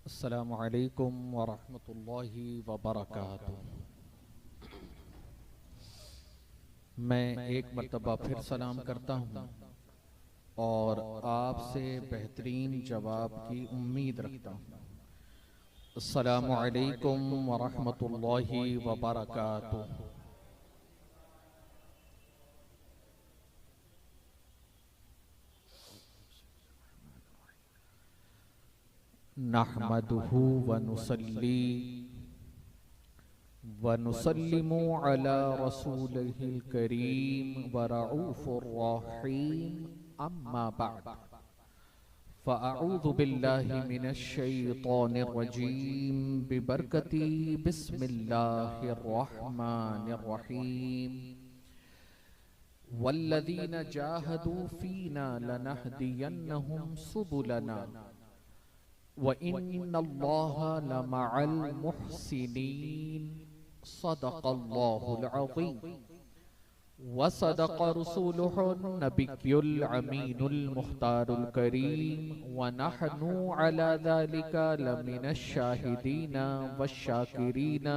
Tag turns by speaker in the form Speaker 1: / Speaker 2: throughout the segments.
Speaker 1: अस्सलामु अलैकुम वरहमतुल्लाहि वबरकातुह। मैं एक मर्तबा फिर सलाम करता हूँ और आपसे बेहतरीन जवाब की उम्मीद रखता हूँ। अस्सलामु अलैकुम वरहमतुल्लाहि वबरकातुह। नहमदुहु व नुसल्ली व नुसल्लिमु अला रसूलिहिल करीम व रऊफुर रहीम, अम्मा बअद। फ़अऊज़ु बिल्लाहि मिनश शैतानिर रजीम बिबरकती बिस्मिल्लाहिर रहमानिर रहीम। वल्लज़ीना जाहदू फ़ीना लनहदियन्नहुम सुबुलना व इन्नल्लाहा लमअल मुहसिनीन। सदक़ल्लाहुल अज़ीम व सदक़ रसूलुहुन नबियुल अमीनुल मुख्तारुल करीम व नहनु अला ज़ालिका लमिनश शाहिदीना वश्शाकिरीना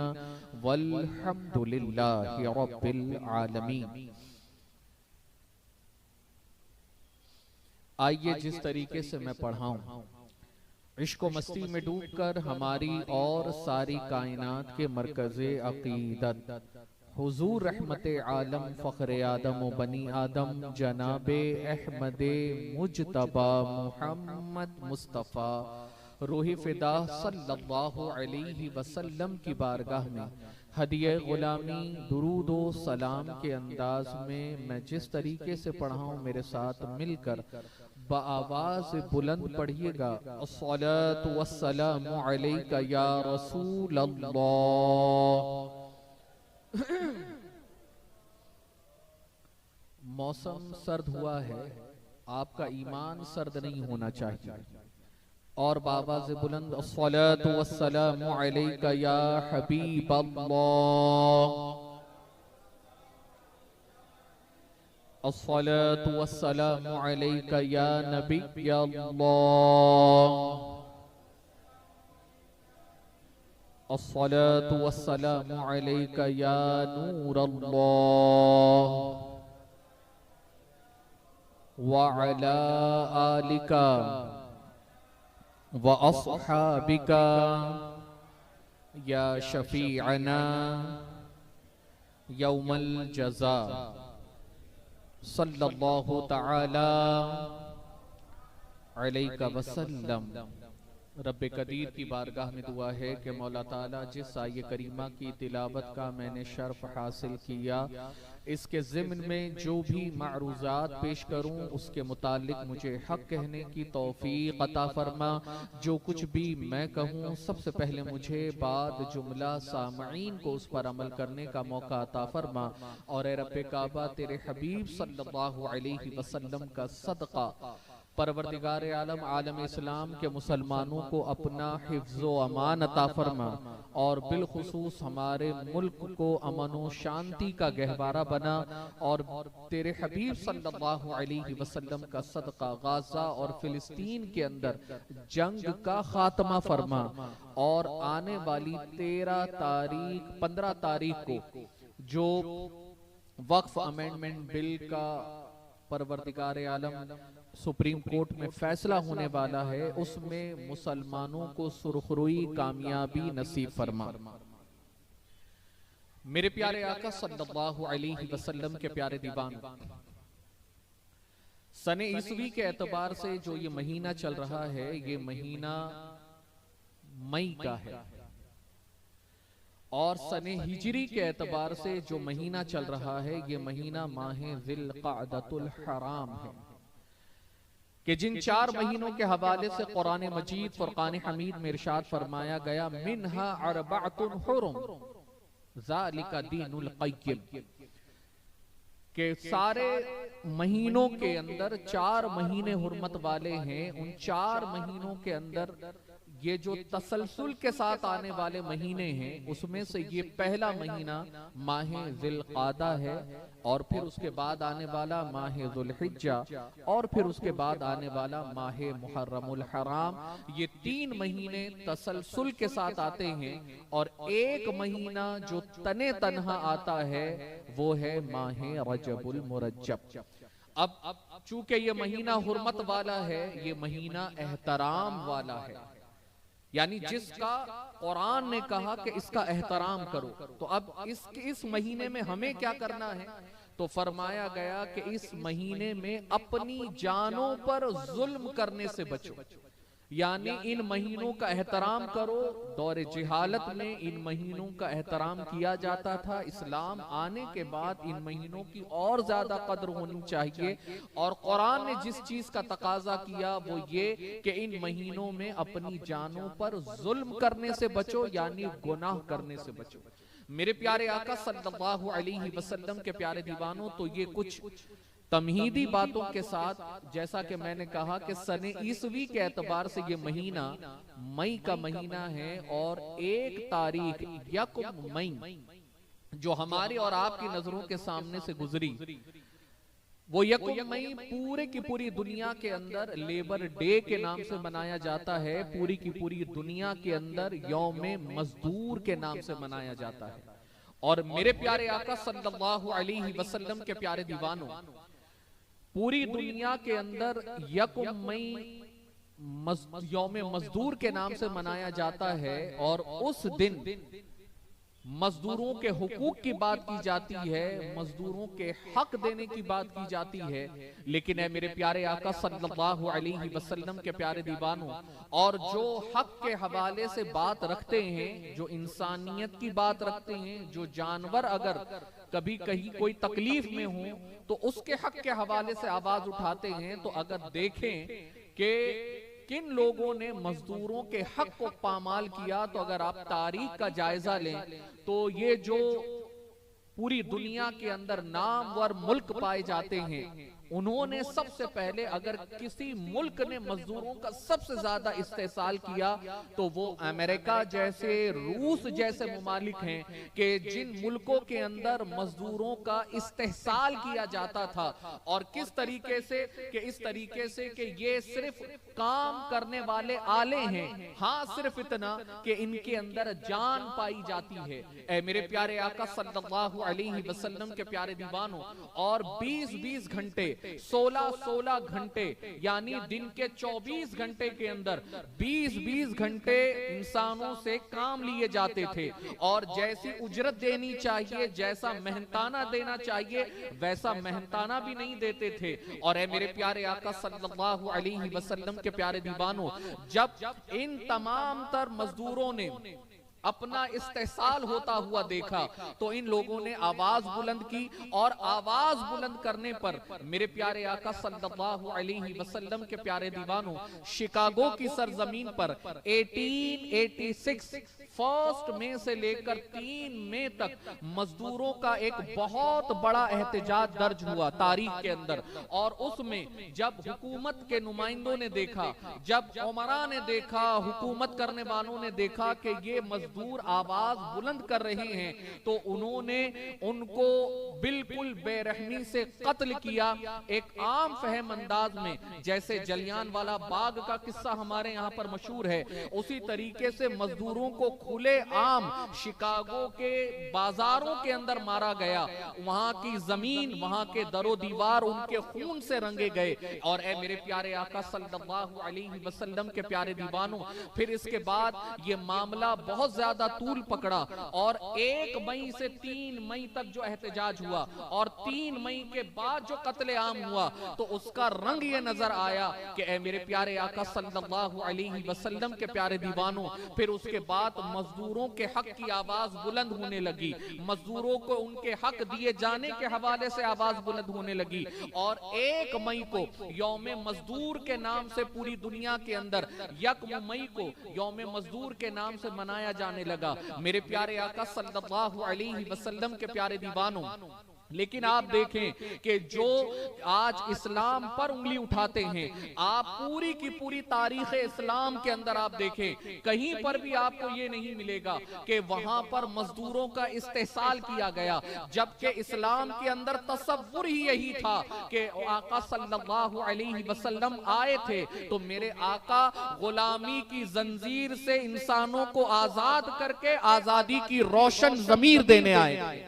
Speaker 1: वल्हम्दुलिल्लाहि रब्बिल आलमीन। आइए, जिस तरीके से मैं पढ़ाऊं, इश्क व मस्ती में डूबकर हमारी और सारी कायनात के मरकज़े अक़ीदत हुजूर रहमते आलम फ़ख्रे आदम व बनी आदम जनाबे अहमदे मुजतबा मुहम्मद मुस्तफ़ा रूही फ़िदा सल्लल्लाहु अलैहि वसल्लम की बारगाह में हदिये ग़ुलामी दुरूद व सलाम के अंदाज में मैं जिस तरीके से पढ़ाऊँ, मेरे साथ मिलकर बआवाज़ बुलंद पढ़िएगा। अस्सलातु वस्सलामु अलैका या रसूल अल्लाह। मौसम सर्द हुआ है, आपका ईमान सर्द नहीं होना चाहिए। और बाबाज़ बुलंद अस्सलातु वस्सलामु अलैका या हबीब अल्लाह। अस्सलातु वस्सलामु अलैका या नबी अल्लाह। अस्सलातु वस्सलामु अलैका या नूर अल्लाह व अला आलिका व अस्हाबिका या शफीअना यौमल जज़ा। सल्लल्लाहु तआला अलैका वसल्लम। रब्बे कदीर की बारगाह में दुआ है कि मौला ताला जिस आये करीमा की तिलावत का मैंने शर्फ हासिल किया, इसके ज़िम्न में जो भी मारूज़ात पेश करूं उसके मुतालिक मुझे हक कहने की तौफीक अता फरमा। जो कुछ भी मैं कहूं, सबसे पहले मुझे बाद जुमला सामईन को उस पर अमल करने का मौका अता फरमा। और ए रब्बे काबा, तेरे हबीब सल्लल्लाहु अलैहि वसल्लम का सदका परवरदिगार आलम आलम इस्लाम के मुसलमानों को अपना हिफ्ज़ो अमान अता फरमा और बिलखुसूस हमारे मुल्क को अमन व शांति का गहवारा बना। और तेरे हबीब सल्लल्लाहु अलैहि वसल्लम का सदका गाज़ा और फिलिस्तीन के अंदर जंग का खात्मा फरमा। और आने वाली 15 तारीख को जो वक्फ अमेंडमेंट बिल का परवरदिगार आलम सुप्रीम कोर्ट में फैसला होने वाला है, उसमें मुसलमानों को सुरखरुई कामयाबी नसीब फरमा। मेरे प्यारे आका सल्लल्लाहु अलैहि वसल्लम के प्यारे दीवान, सने ईसवी के एतबार से जो ये महीना चल रहा है, ये महीना मई का है। और सने हिजरी के एतबार से जो महीना चल रहा है, ये महीना माह ज़िलक़अदतुल हराम है। कि जिन 4 महीनों के हवाले से कुरान मजीद फुरकान हमीद में इरशाद फरमाया गया, मिन्हा अर्बअतुन हुरुम ज़ालिका दीनुल क़य्यिम, के सारे महीनों के अंदर 4 महीने हुर्मत वाले हैं। उन 4 महीनों के अंदर ये जो तसलसल के साथ आने वाले महीने हैं उसमें से ये पहला महीना माह ज़िलक़ादा है, और फिर उसके बाद आने वाला माह ज़ुल्हिज्जा, और फिर उसके बाद आने वाला माह मुहर्रमुल हराम। ये 3 महीने तसलसल के साथ आते हैं, और एक महीना जो तने तन्हा आता है वो है माह रजबुल मुरज्जब। अब चूंकि ये महीना हुर्मत वाला है, ये महीना एहतराम वाला है, यानी जिसका कुरान ने कहा कि इसका एहतराम करो। तो अब इस महीने में हमें क्या करना है? तो फरमाया गया कि इस महीने में अपनी जानों पर जुल्म करने से बचो, यानी इन महीनों का एहतराम करो। दौरे जिहालत में इन महीनों का एहतराम किया जाता था, इस्लाम आने के बाद इन महीनों की और ज्यादा कद्र होनी चाहिए। और कुरान ने जिस चीज का तकाजा किया वो ये कि इन महीनों में अपनी जानों पर जुल्म करने से बचो, यानी गुनाह करने से बचो। मेरे प्यारे आका सल्लल्लाहु अलैहि वसल्लम के प्यारे दीवानों, तो ये कुछ तमहीदी बातों के साथ, जैसा कि मैंने कहा कि सने ईसवी के एतबार से ये महीना मई का महीना है, और 1 तारीख यकुम मई जो हमारी और आपकी नजरों के सामने से गुजरी, वो यकुम मई पूरे की पूरी दुनिया के अंदर लेबर डे के नाम से मनाया जाता है। पूरी की पूरी दुनिया के अंदर यौमे मजदूर के नाम से मनाया जाता है। और मेरे प्यारे आका सल्लल्लाहु अलैहि वसल्लम के प्यारे दीवानों, पूरी दुनिया के अंदर यकुम मई यौमे मजदूर के नाम से मनाया जाता है, और उस दिन मजदूरों के हुकूक की बात की जाती है, मजदूरों के हक देने की बात की जाती है। लेकिन है मेरे प्यारे आका सल्लल्लाहु अलैहि वसल्लम के प्यारे दीवानों, और जो हक के हवाले से बात रखते हैं, जो इंसानियत की बात रखते हैं, जो जानवर अगर कभी कहीं कोई तकलीफ में हो तो उसके हक के हवाले से आवाज उठाते हैं, तो अगर देखें कि किन लोगों ने मजदूरों के हक को पामाल किया, तो अगर आप तारीख का जायजा लें तो ये जो पूरी दुनिया के अंदर नामवर मुल्क पाए जाते हैं, उन्होंने सबसे पहले अगर किसी मुल्क ने मजदूरों का सबसे ज्यादा इस्तेसाल किया तो वो अमेरिका जैसे, रूस जैसे मुमालिक हैं कि जिन मुल्कों के अंदर मजदूरों का इस्तेसाल किया जाता था। और किस तरीके से कि इस तरीके से कि ये सिर्फ काम करने वाले आले हैं, हाँ सिर्फ इतना कि इनके अंदर जान पाई जाती है। ऐ मेरे प्यारे आका सल्लल्लाहु अलैहि वसल्लम के प्यारे दीवानों, और 20-20 घंटे, 16-16 घंटे, यानी दिन के 24 घंटे के अंदर 20-20 घंटे इंसानों से काम लिए जाते थे। और जैसी उजरत देनी चाहिए, जैसा मेहनताना देना चाहिए, वैसा मेहनताना भी नहीं देते थे। और है मेरे प्यारे आका सल्लल्लाहु अलैहि वसल्लम के प्यारे दीवानों, जब इन तमाम तर मजदूरों ने अपना इस्तेसाल होता हुआ देखा तो इन लोगों ने आवाज बुलंद की, और आवाज बुलंद करने पर मेरे प्यारे आका सल्लल्लाहु अलैहि वसल्लम के प्यारे दीवानों, शिकागो की सरजमीन पर 1886 1 मई से लेकर 3 मई तक मजदूरों का एक बहुत बड़ा एहतजाज दर्ज हुआ तारीख के अंदर। और उसमें जब हुकूमत के नुमाइंदों ने देखा, जब उमरा ने देखा, हुकूमत करने वालों ने देखा कि ये मजदूर आवाज बुलंद कर रहे हैं, तो उन्होंने उनको बिल्कुल बेरहमी से कत्ल किया। एक आम फहम अंदाज में, जैसे जलियानवाला बाग का किस्सा हमारे यहाँ पर मशहूर है, उसी तरीके से मजदूरों को खुले आम शिकागो के बाजारों के अंदर मारा गया। वहां की जमीन, वहां के दरो दीवार उनके खून से रंगे गए। और ए मेरे प्यारे आका सल्लल्लाहु अलैहि वसल्लम के प्यारे दीवानों, फिर इसके बाद ये मामला बहुत ज्यादा तूल पकड़ा, और 1 मई से 3 मई तक जो एहतजाज हुआ, और 3 मई के बाद जो कत्ले आम हुआ, तो उसका रंग ये नजर आया कि ए मेरे प्यारे आका सल्लल्लाहु अलैहि वसल्लम के प्यारे दीवानों, फिर उसके बाद मजदूरों के हक की आवाज बुलंद होने लगी, मजदूरों को उनके हक दिए जाने के हवाले से आवाज बुलंद होने लगी। और 1 मई को यौमे मजदूर के नाम से पूरी दुनिया के अंदर 1 मई को यौमे मजदूर के नाम से मनाया जाने लगा। मेरे प्यारे आका सल्लल्लाहु अलैहि वसल्लम के प्यारे दीवानों, लेकिन आप देखें कि जो आज इस्लाम पर उंगली उठाते हैं, आप पूरी की पूरी तारीख इस्लाम के अंदर आप देखें, कहीं पर भी आपको ये नहीं मिलेगा कि वहां पर मजदूरों का इस्तेहसाल किया गया, जबकि इस्लाम के अंदर तसव्वुर ही यही था कि आका सल्लल्लाहु अलैहि वसल्लम आए थे तो मेरे आका गुलामी की जंजीर से इंसानों को आजाद करके आजादी की रोशन जमीर देने आए।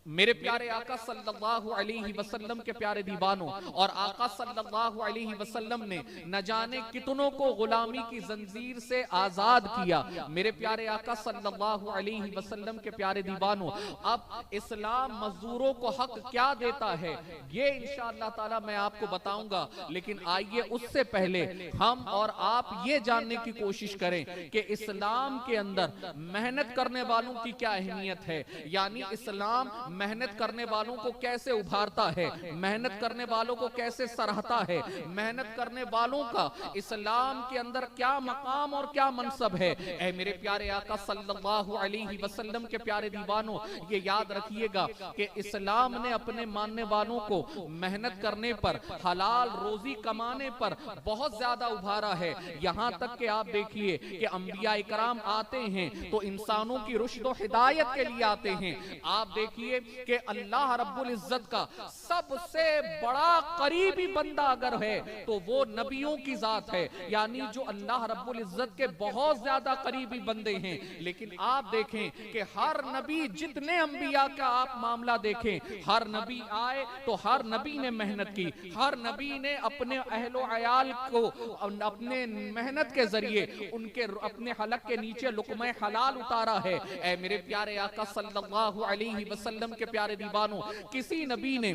Speaker 1: मेरे प्यारे आका सल्लल्लाहु अलैहि वसल्लम के प्यारे दीवानों, और आका सल्लल्लाहु अलैहि वसल्लम ने न जाने कितनों को गुलामी की जंजीर से आजाद किया। मेरे प्यारे आका सल्लल्लाहु अलैहि वसल्लम के प्यारे दीवानों, अब इस्लाम मजदूरों को हक क्या देता है ये इंशाअल्लाह ताला मैं आपको बताऊंगा, लेकिन आइए उससे पहले हम और आप ये जानने की कोशिश करें कि इस्लाम के अंदर मेहनत करने वालों की क्या अहमियत है, यानी इस्लाम मेहनत करने वालों को कैसे उभारता है, मेहनत करने वालों को कैसे सराहता है, मेहनत करने वालों का इस्लाम के अंदर क्या मकाम और क्या मनसब है। ऐ मेरे प्यारे आका सल्लल्लाहु अलैहि वसल्लम के प्यारे दीवानों, ये याद रखिएगा कि इस्लाम ने अपने मानने वालों को मेहनत करने पर, हलाल रोजी कमाने पर बहुत ज्यादा उभारा है। यहां तक कि आप देखिए कि अंबिया इकराम आते हैं तो इंसानों की रुश्द व हिदायत के लिए आते हैं। आप देखिए कि अल्लाह रब्बुल इज्जत का सबसे बड़ा करीबी बंदा अगर है तो वो नबियों की जात है, यानी जो अल्लाह रब्बुल इज्जत के बहुत ज्यादा करीबी बंदे हैं। लेकिन आप देखें कि हर नबी, जितने अंबिया का आप मामला देखें, हर नबी आए तो हर नबी ने मेहनत की, हर नबी ने अपने अहलो अयाल को अपने मेहनत के जरिए उनके अपने हलक के नीचे लुक़्मा हलाल उतारा है। ऐ मेरे प्यारे आका सल्लल्लाहु अलैहि वसल्लम के प्यारे दीवानों, किसी नबी ने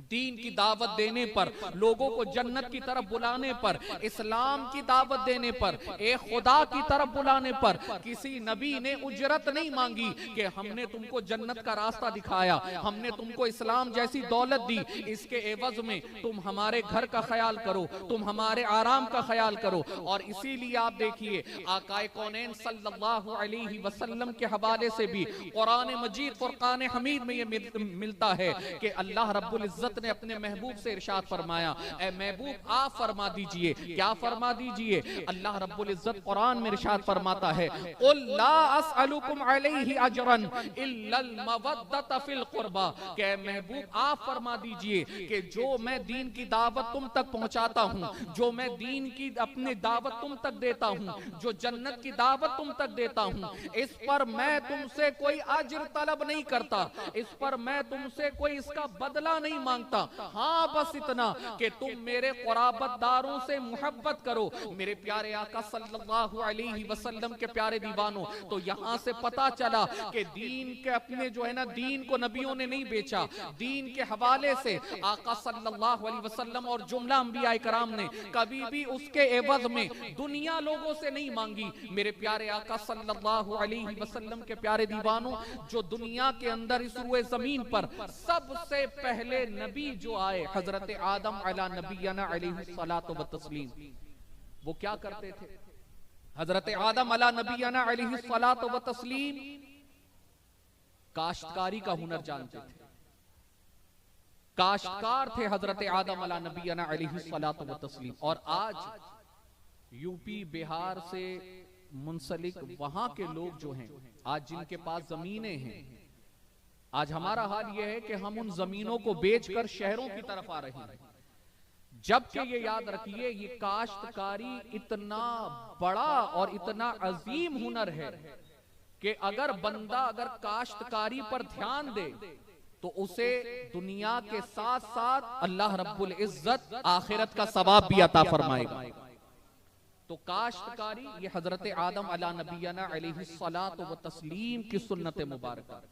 Speaker 1: दीन की दावत देने पर, लोगों को जन्नत की तरफ बुलाने पर, इस्लाम की दावत देने पर, एक खुदा की तरफ बुलाने पर किसी नबी ने उजरत नहीं मांगी कि हमने तुमको जन्नत का रास्ता दिखाया, हमने तुमको इस्लाम जैसी दौलत दी, इसके एवज में तुम हमारे घर का ख्याल करो, तुम हमारे आराम का ख्याल करो। और इसीलिए आप देखिए आकाए कौनैन सल्लल्लाहु अलैहि वसल्लम के हवाले से भी कुरान मजीद फुरकान हमीद में ये मिलता है कि अल्लाह रब्बुल इज्जत ने अपने महबूब से इरशाद फरमाया, ऐ महबूब आप फरमा दीजिए, क्या फरमा दीजिए। अल्लाह रब्बुल इज्जत कुरान में इरशाद फरमाता है, कुल ला अस्अलुकुम अलैहि अजरन इल्लल मवद्दत फिल कुर्बा, कि महबूब आप फरमा दीजिए कि जो मैं दीन की दावत तुम तक पहुंचाता हूं, जो मैं दीन की अपनी दावत तुम तक देता हूं, जो जन्नत की दावत तुम तक देता हूं, इस पर मैं तुमसे कोई अजर तलब नहीं करता, इस पर मैं तुमसे कोई इसका बदला नहीं मांगता। हाँ बस इतना कि तुम मेरे क़ुराबतदारों से मोहब्बत करो। मेरे प्यारे आका सल्लल्लाहु अलैहि वसल्लम के प्यारे दीवानों, तो यहां से पता चला कि दीन के अपने जो है ना, दीन को नबियों ने नहीं बेचा, दीन के हवाले से आका सल्लल्लाहु अलैहि वसल्लम और जुमला अंबिया इकराम ने कभी भी उसके एवज में दुनिया लोगों से नहीं मांगी। मेरे प्यारे आका सल्लल्लाहु अलैहि वसल्लम के प्यारे दीवानों, जो दुनिया के अंदर इस रुए जमीन पर सबसे पहले नबी जो आए, हजरत आदम अला नबीना अलैहिस्सलातु व तस्लीम, वो क्या करते थे? हजरत आदम अला नबीना अलैहिस्सलातु व तस्लीम काश्तकारी का हुनर जानते थे, काश्तकार थे हजरत आदम अला नबीना अलैहिस्सलातु व तस्लीम। और आज यूपी बिहार से मुंसलिक वहां के लोग जो हैं, आज जिनके पास जमीनें हैं, आज हमारा हाल यह है कि हम उन जमीनों को बेचकर शहरों की तरफ आ रहे हैं। जबकि ये याद रखिए, ये काश्तकारी इतना बड़ा और इतना अजीम हुनर है कि अगर बंदा अगर काश्तकारी पर ध्यान दे तो उसे दुनिया के साथ साथ अल्लाह रब्बुल इज्जत आखिरत का सवाब भी अता फरमाएगा। तो काश्तकारी ये हजरत आदम अला नबीना अलैहिस्सलातु व तस्लीम की सुन्नत मुबारक।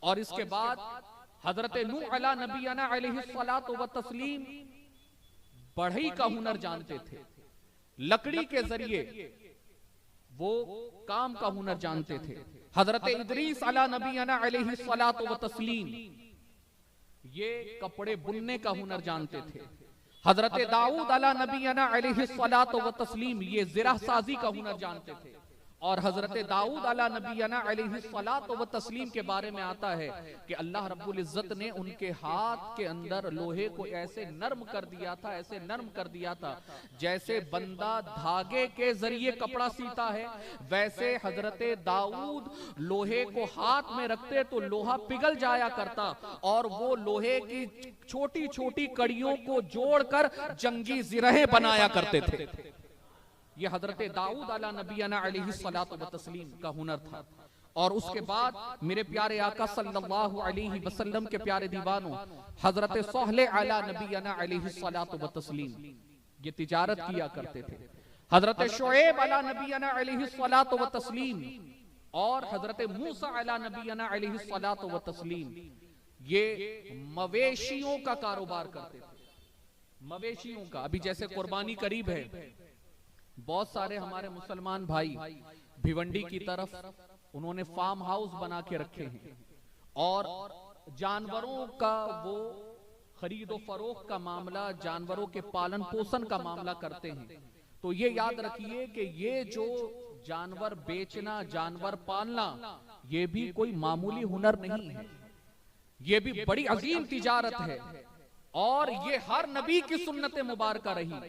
Speaker 1: और इसके बाद हजरत नूह अला नबीना अलैहिस्सलातु व तस्लीम बढ़ई का हुनर जानते थे, लकड़ी के जरिए वो काम का हुनर जानते थे। हजरत इदरीस अला नबीना अलैहिस्सलातु व तस्लीम ये कपड़े बुनने का हुनर जानते थे। हजरत दाऊद अला नबीना अलैहिस्सलातु व तस्लीम ये ज़िरा साजी का हुनर जानते थे। और हजरत दाऊद अला नबीना अलैहिस्सलातो व तस्लीम के बारे में आता है कि अल्लाह रब्बुल इज्जत ने उनके हाथ के अंदर लोहे को ऐसे नर्म कर दिया था, ऐसे नर्म कर दिया था जैसे बंदा धागे के जरिए कपड़ा सीता है, वैसे हजरत दाऊद लोहे को हाथ में रखते तो लोहा पिघल जाया करता और वो लोहे की छोटी छोटी कड़ियों को जोड़कर जंगी जिरहें बनाया करते थे। ये हजरत दाऊद अला नबीना अलैहिस्सलातो व तस्लीम का हुनर था। और उसके बाद मेरे प्यारे आका सल्लल्लाहु अलैहि वसल्लम के प्यारे दीवानों हजरत सोहले अला नबीना अलैहिस्सलातो व तस्लीम ये तिजारत किया करते थे। हजरत शुएब अला नबीना अलैहिस्सलातो व तस्लीम और हजरत मूसा अला नबीना अलैहिस्सलातो व तस्लीम ये मवेशियों का कारोबार करते थे। मवेशियों का, अभी जैसे कुर्बानी करीब है, बहुत सारे हमारे मुसलमान भाई भिवंडी की तरफ उन्होंने फार्म हाउस बना के रखे हैं और जानवरों का वो खरीदो फरोख्त का मामला, जानवरों के पालन पोषण का मामला करते हैं। तो ये याद रखिए कि ये जो जानवर बेचना, जानवर पालना, ये भी कोई मामूली हुनर नहीं है, ये भी बड़ी अजीम तिजारत है। और ये हर नबी की सुन्नत मुबारक रही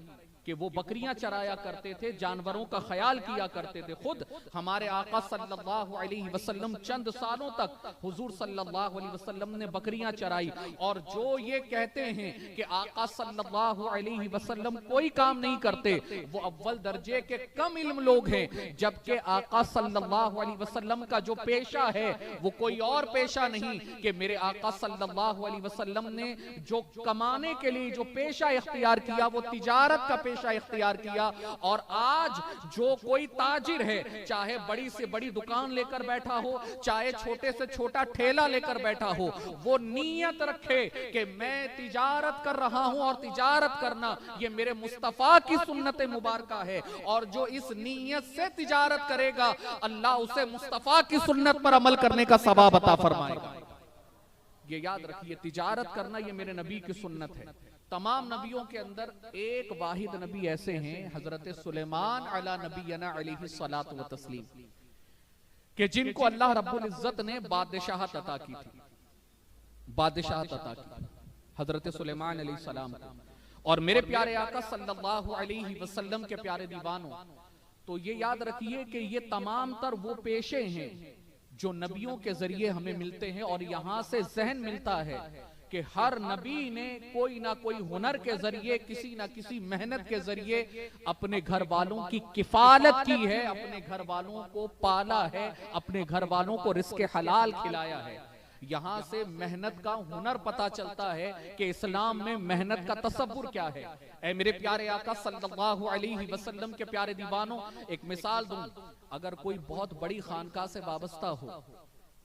Speaker 1: कि वो बकरियां चराया करते थे, जानवरों का ख्याल किया करते थे। खुद हमारे आका सल्लल्लाहु अलैहि वसल्लम चंद सालों तक हुजूर सल्लल्लाहु अलैहि वसल्लम ने बकरियां चराई। और जो ये कहते हैं कि आका सल्लल्लाहु अलैहि वसल्लम कोई काम नहीं करते, वो अव्वल दर्जे के कम इल्म लोग हैं, जबकि आका सल्लल्लाहु अलैहि वसल्लम का जो पेशा है वो कोई और पेशा नहीं कि मेरे आका सल्लल्लाहु अलैहि वसल्लम ने जो कमाने के लिए जो पेशा इख्तियार किया वो तिजारत का पेशा इख्तियार किया। और आज जो कोई ताजिर है, चाहे बड़ी से बड़ी दुकान लेकर बैठा हो, चाहे छोटे से छोटा ठेला लेकर बैठा हो, वो नियत रखे कि मैं तिजारत कर रहा हूं और तिजारत करना ये मेरे मुस्तफा की सुन्नत मुबारक है। और जो इस नियत से तिजारत करेगा अल्लाह उसे मुस्तफा की सुन्नत पर अमल करने का सवाब अता फरमाएगा। ये याद रखिए, तिजारत करना ये मेरे नबी की सुन्नत है। तमाम नबियों के अंदर एक वाहिद नबी ऐसे हैं, हजरत सुलेमान अला नबीना अलैहिस्सलातो व तस्लीम, कि जिनको अल्लाह रब्बुल इज्जत ने बादशाहत अता की थी, बादशाहत अता की हजरत सुलेमान अलैहिस्सलाम को। और मेरे प्यारे आका सल्लल्लाहु अलैहि वसल्लम के प्यारे दीवानों, तो ये याद रखिए कि ये तमाम तर वो पेशे हैं जो नबियों के जरिए हमें मिलते हैं। और यहां से जहन मिलता है कि हर नबी ने कोई ना कोई हुनर के जरिए, किसी ना किसी मेहनत के जरिए अपने घर वालों की किफालत की है, अपने घर वालों को पाला है, अपने घर वालों को रिज़्क़ हलाल खिलाया है। यहाँ से मेहनत का हुनर पता चलता है कि इस्लाम में मेहनत का तसव्वुर क्या है। ऐ मेरे प्यारे आका सल्लल्लाहु अलैहि वसल्लम के प्यारे दीवानों, एक मिसाल दूं, अगर कोई बहुत बड़ी खानका से वाबस्ता हो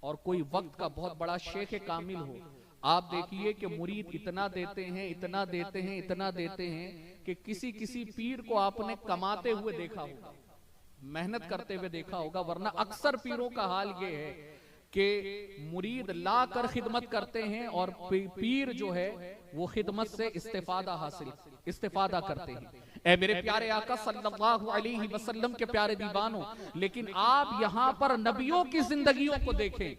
Speaker 1: और कोई वक्त का बहुत बड़ा शेख कामिल हो, आप देखिए कि मुरीद इतना देते हैं, इतना देते हैं, इतना देते हैं कि किसी किसी पीर को आपने कमाते हुए देखा होगा, मेहनत करते हुए देखा होगा। वरना अक्सर पीरों का हाल ये है कि मुरीद ला कर खिदमत करते हैं और पीर जो है वो खिदमत से इस्तेफादा करते हैं। ऐ मेरे प्यारे आका सल्लल्लाहु अलैहि वसल्लम के प्यारे दीवानों, लेकिन आप यहाँ पर नबियों की जिंदगियों को देखें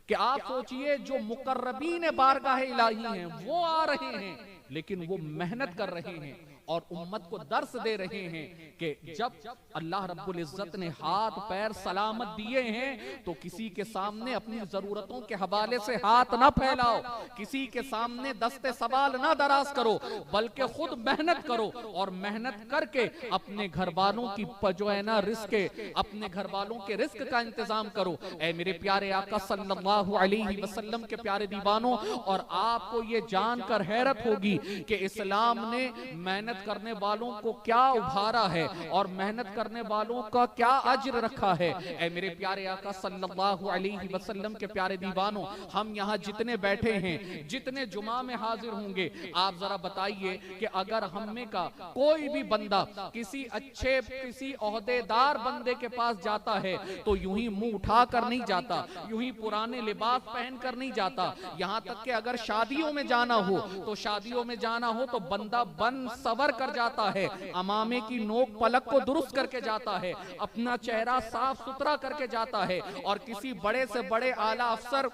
Speaker 1: कि आप सोचिए जो मुकर्रबीन बारगाह इलाही हैं वो आ रहे हैं, लेकिन वो मेहनत कर रहे हैं और उम्मत को दर्स दे रहे हैं कि जब अल्लाह रब्बुल इज्जत ने हाथ पैर सलामत दिए हैं तो किसी के सामने अपनी जरूरतों के हवाले से हाथ ना फैलाओ, किसी के सामने दस्ते सवाल ना दराज करो, बल्कि खुद मेहनत करो और मेहनत करके अपने घर वालों की जो है ना रिस्क, अपने घर वालों के रिस्क का इंतजाम करो। ऐ मेरे प्यारे आका सल्लल्लाहु अलैहि वसल्लम के प्यारे दीवानों, और आपको ये जानकर हैरत होगी कि इस्लाम ने मेहनत करने वालों को क्या उभारा है और मेहनत करने वालों का क्या अज्र रखा है। ऐ मेरे प्यारे आका सल्लल्लाहु अलैहि वसल्लम के प्यारे दीवानों, हम यहाँ जितने बैठे हैं, जितने जुमा में हाजिर होंगे, आप जरा बताइए कि अगर हम में का कोई भी बंदा किसी अच्छे, किसी ओहदेदार बंदे के पास जाता है तो यूं ही मुंह उठा कर नहीं जाता, यूं ही पुराने लिबास पहन कर नहीं जाता। यहाँ तक कि अगर शादियों में जाना हो तो शादियों में जाना हो तो बंदा बन सवर मुस्तबर कर जाता है, अमामे की नोक पलक को दुरुस्त करके जाता है, अपना चेहरा साफ सुथरा करके जाता है, और किसी बड़े से बड़े आला अफसर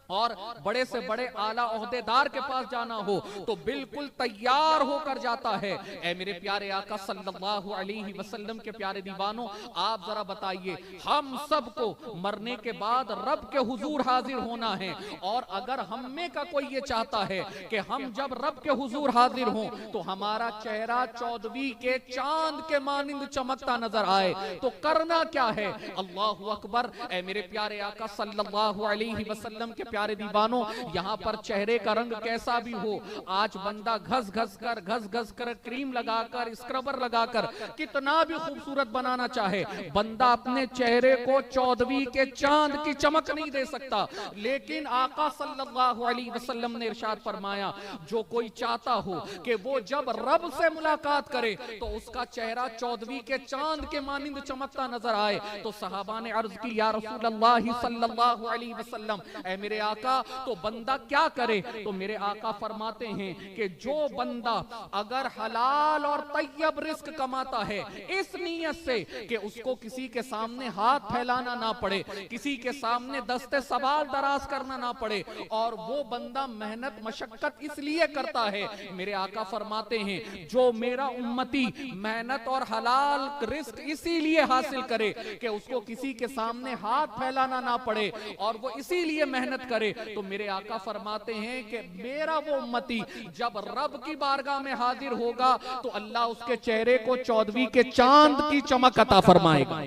Speaker 1: और बड़े से बड़े आला ओहदेदार के पास जाना हो तो बिल्कुल तैयार होकर जाता है। ऐ मेरे प्यारे आका सल्लल्लाहु अलैहि वसल्लम के प्यारे दीवानों, आप जरा बताइए, हम सबको मरने के बाद रब के हुजूर हाजिर होना है, और अगर हम में का कोई ये चाहता है कि हम जब रब के हुजूर हाजिर हों तो हमारा चेहरा 14वीं के चांद के मानिंद चमकता नजर आए, तो करना क्या है? अल्लाहु अकबर। ऐ मेरे प्यारे आका सल्लल्लाहु अलैहि वसल्लम के प्यारे दीवानों, यहाँ पर चेहरे का रंग कैसा भी हो, आज बंदा घस घस कर क्रीम लगाकर स्क्रबर लगाकर कितना भी खूबसूरत बनाना चाहे, बंदा अपने चेहरे को 14वीं के चांद की चमक नहीं दे सकता। लेकिन आका सल्लल्लाहु अलैहि वसल्लम ने इरशाद फरमाया, जो कोई चाहता हो कि वो जब रब से मुलाकात करे तो उसका चेहरा 14वीं के चांद के मानिंद चमकता नजर आए, तो सहाबा ने अर्ज की, या रसूल अल्लाह सल्लल्लाहु अलैहि वसल्लम, ऐ मेरे आका, तो बंदा क्या करे? तो मेरे आका फरमाते हैं कि जो बंदा अगर हलाल और तैयब रिस्क कमाता है इस नीयत से कि उसको किसी के सामने हाथ फैलाना ना पड़े, किसी के सामने दस्ते सवाल दराज करना ना पड़े, और वो बंदा मेहनत मशक्कत इसलिए करता है, मेरे आका फरमाते हैं जो मेरा उम्मती मेहनत और हलाल रिस्क इसीलिए हासिल करे कि उसको किसी के सामने हाथ फैलाना ना पड़े, और वो इसीलिए मेहनत करे, तो मेरे आका फरमाते हैं कि मेरा वो उम्मती जब रब की बारगाह में हाजिर होगा तो अल्लाह उसके चेहरे को 14वीं के चांद की चमक अता फरमाएगा।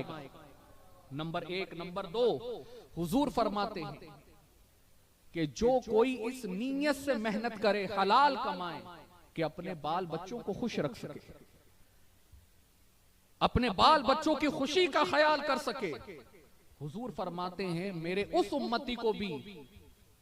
Speaker 1: नंबर 1। नंबर 2, हुजूर फरमाते हैं कि जो कोई इस नीयत से मेहनत करे, हलाल कमाए, कि अपने बाल बच्चों को खुश रख सके, अपने बाल बच्चों की खुशी का ख्याल कर सके, हुजूर फरमाते हैं मेरे उस उम्मती को भी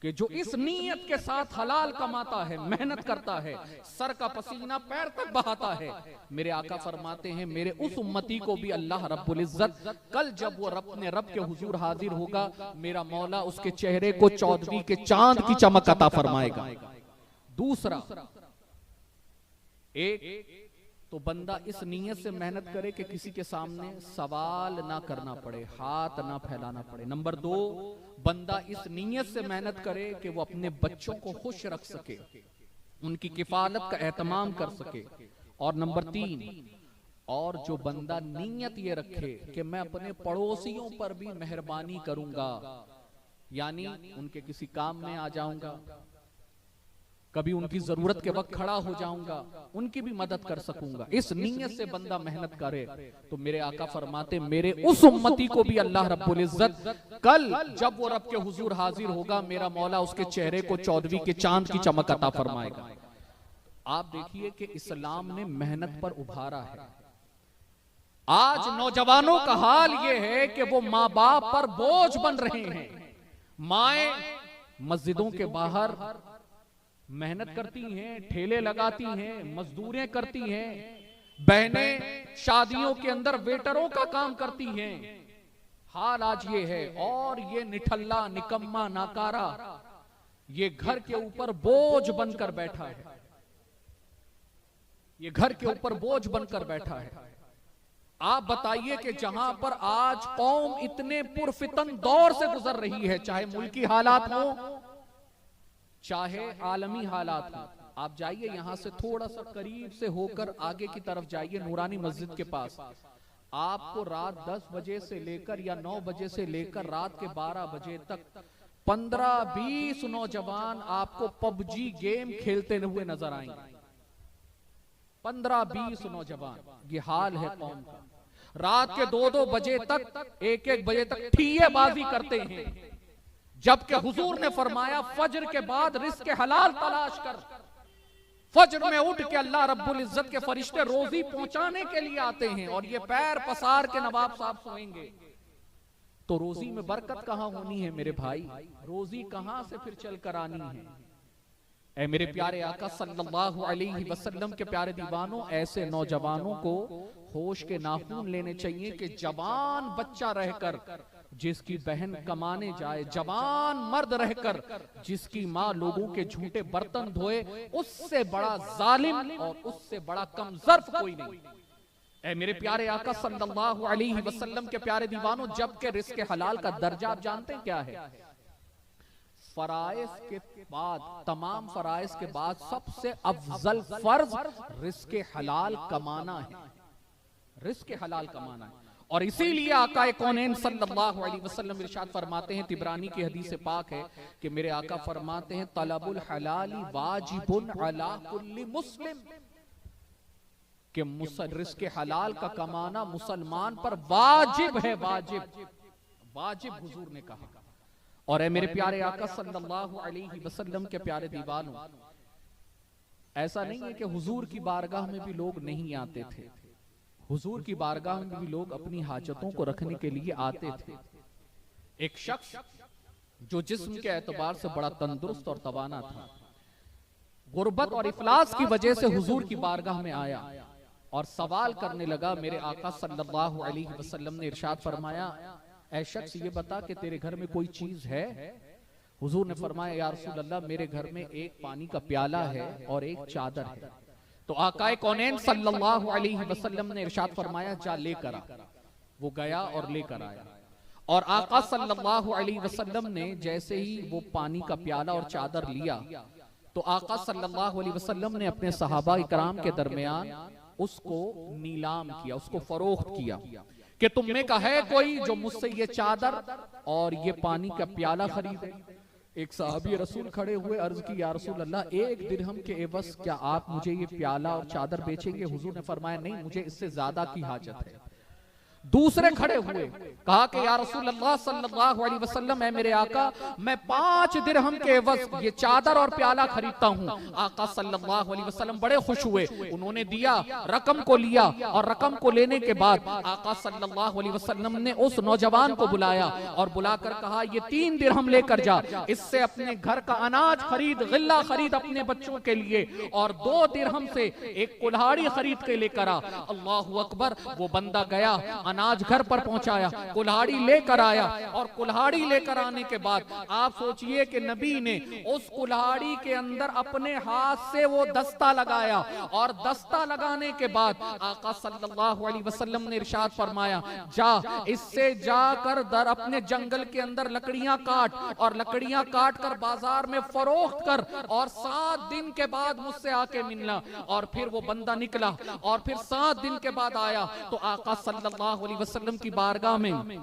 Speaker 1: कि जो इस नीयत के साथ हलाल कमाता है, मेहनत करता है, सर का पसीना पैर तक बहाता है, मेरे आका फरमाते हैं मेरे उस उम्मती को भी अल्लाह रब्बुल इज्जत कल जब वो अपने रब के हुजूर हाजिर होगा, मेरा मौला उसके चेहरे को 14वीं के चांद की चमक अता फरमाएगा। दूसरा, एक तो बंदा इस नीयत से मेहनत करे कि किसी के सामने सवाल ना करना पड़े, हाथ ना फैलाना पड़े। नंबर 2, बंदा इस नीयत से मेहनत करे कि वो अपने बच्चों को खुश रख सके, उनकी किफालत का एहतमाम कर सके। और नंबर 3, और जो बंदा नीयत ये रखे कि मैं अपने पड़ोसियों पर भी मेहरबानी करूंगा, यानी उनके किसी काम में आ जाऊंगा, कभी उनकी जरूरत के वक्त खड़ा हो जाऊंगा, उनकी भी मदद कर सकूंगा, इस नीयत से बंदा मेहनत करे, तो मेरे आका फरमाते मेरे उस उम्मती को भी अल्लाह रब्बुल इज्जत कल जब वो रब के हुजूर हाजिर होगा, मेरा मौला उसके चेहरे को 14वीं के चांद की चमक अता फरमाएगा। आप देखिए कि इस्लाम ने मेहनत पर उभारा है। आज नौजवानों का हाल ये है कि वो माँ बाप पर बोझ बन रहे हैं। माएं मस्जिदों के बाहर मेहनत करती हैं, ठेले लगाती हैं, मजदूरें करती हैं, बहनें शादियों के अंदर वेटरों का काम करती हैं। हाल आज ये है, और ये निठल्ला, निकम्मा, नाकारा ये घर के ऊपर बोझ बनकर बैठा है, ये घर के ऊपर बोझ बनकर बैठा है। आप बताइए कि जहां पर आज कौम इतने पुरफितन दौर से गुजर रही है, चाहे मुल्की हालात हो चाहे आलमी हालात हो, आप जाइए यहां से थोड़ा सा करीब से होकर आगे की तरफ जाइए, नूरानी मस्जिद के पास, आपको रात 10 बजे से लेकर या 9 बजे से लेकर रात के 12 बजे तक 15-20 नौजवान आपको पबजी गेम खेलते हुए नजर आएंगे। 15-20 नौजवान, ये हाल है कौम का। रात के 2-2 बजे तक, 1-1 बजे तक ठियेबाजी करते हैं, जबकि हुजूर ने फरमाया फजर के बाद रिस्क हलाल तलाश कर। फजर में उठ के अल्लाह रब्बुल इज्जत के फरिश्ते रोजी पहुंचाने के लिए आते हैं, और ये पैर पसार के नवाब साहब सोएंगे, तो रोजी में बरकत कहां होनी है मेरे भाई? रोजी कहां से फिर चल कर आनी है? ऐ मेरे प्यारे आका सल्लल्लाहु अलैहि वसल्लम के प्यारे दीवानों, ऐसे नौजवानों को होश के नाखून लेने चाहिए कि जवान बच्चा रहकर जिसकी बहन कमाने जाए, जवान मर्द रहकर जिसकी माँ लोगों के झूठे बर्तन धोए, उससे बड़ा जालिम और उससे बड़ा कमजर्फ कोई नहीं। ऐ मेरे प्यारे आका सल्लल्लाहु अलैहि वसल्लम के प्यारे दीवानों, जबकि रिस्क हलाल का दर्जा आप जानते हैं क्या है? फराइज के बाद, तमाम फराइज के बाद सबसे अफजल फर्ज रिस्क हलाल कमाना है, रिस्क हलाल कमाना है। और इसीलिए आका कौनैन सल्लल्लाहु अलैहि वसल्लम इरशाद फरमाते हैं, तिबरानी की हदीस पाक है कि मेरे आका फरमाते हैं, तलबुल हलाली वाजिबुन अला कुल्ली मुस्लिम, कि रिस्क हलाल का कमाना मुसलमान पर वाजिब है, वाजिब वाजिब हुजूर ने कहा। और ऐ मेरे प्यारे आका सल्लल्लाहु अलैहि वसल्लम के प्यारे दीवानों, ऐसा नहीं है कि हुजूर की बारगाह में भी लोग नहीं आते थे, हुजूर की बारगाह में भी लोग अपनी हाजतों को रखने के लिए आते थे। एक शख्स जो जिस्म के एतबार से बड़ा तंदुरुस्त और तवाना था, गुर्बत और इफलास की वजह से हुजूर की बारगाह में आया और सवाल करने लगा। मेरे आका सल्लल्लाहु अलैहि वसल्लम ने इरशाद फरमाया, ऐ शख्स ये बता कि तेरे घर में कोई चीज है? हुजूर ने फरमाया, या रसूल अल्लाह, मेरे घर में एक पानी का प्याला है और एक चादर है। तो आकाए कौनैन सल्लल्लाहु अलैहि वसल्लम ने इरशाद फरमाया, जा लेकर आ। वो गया और लेकर आया, और आका सल्लल्लाहु अलैहि वसल्लम ने जैसे ही वो पानी का प्याला और चादर लिया, तो आका सल्लल्लाहु अलैहि वसल्लम ने अपने सहाबा इकराम के दरमियान उसको नीलाम किया, उसको फरोख्त किया कि तुम में का है कोई जो मुझसे ये चादर और ये पानी का प्याला खरीदे। एक सहाबी रसूल खड़े हुए, अर्ज की, या रसूल अल्लाह, एक दिरहम के एवज क्या आप मुझे ये प्याला और चादर बेचेंगे? हुजूर ने फरमाया, नहीं, मुझे इससे ज्यादा की हाजत है। दूसरे खड़े हुए, कहा कि या रसूल अल्लाह सल्लल्लाहु अलैहि वसल्लम, है मेरे आका, मैं 5 दिरहम के एवज ये चादर और प्याला खरीदता हूँ। आका सल्लल्लाहु अलैहि वसल्लम बड़े खुश हुए, उन्होंने दिया, रकम को लिया, और रकम को लेने के बाद आका सल्लल्लाहु अलैहि वसल्लम ने उस नौजवान को बुलाया और बुलाकर कहा, ये 3 दिरहम लेकर जा, इससे अपने घर का अनाज खरीद, गिल्ला खरीद अपने बच्चों के लिए, और 2 दिरहम से एक कुल्हाड़ी खरीद के लेकर आ। अल्लाहु अकबर। वो बंदा गया, अनाज घर पर पहुंचाया, कुल्हाड़ी लेकर आया, और कुल्हाड़ी लेकर आने के बाद आप सोचिए कि नबी ने उस कुल्हाड़ी के अंदर अपने हाथ से वो दस्ता लगाया, और दस्ता लगाने के बाद आका सल्लल्लाहु अलैहि वसल्लम ने इरशाद फरमाया, जा, इससे जाकर दर अपने जंगल के अंदर लकड़ियां काट, और लकड़ियां काट कर बाजार में फरोख्त कर, और 7 दिन के बाद मुझसे आके मिलना। और फिर वो बंदा निकला, और फिर 7 दिन के बाद आया, तो आका सल्लल्लाहु अलैहि वसल्लम की बारगाह में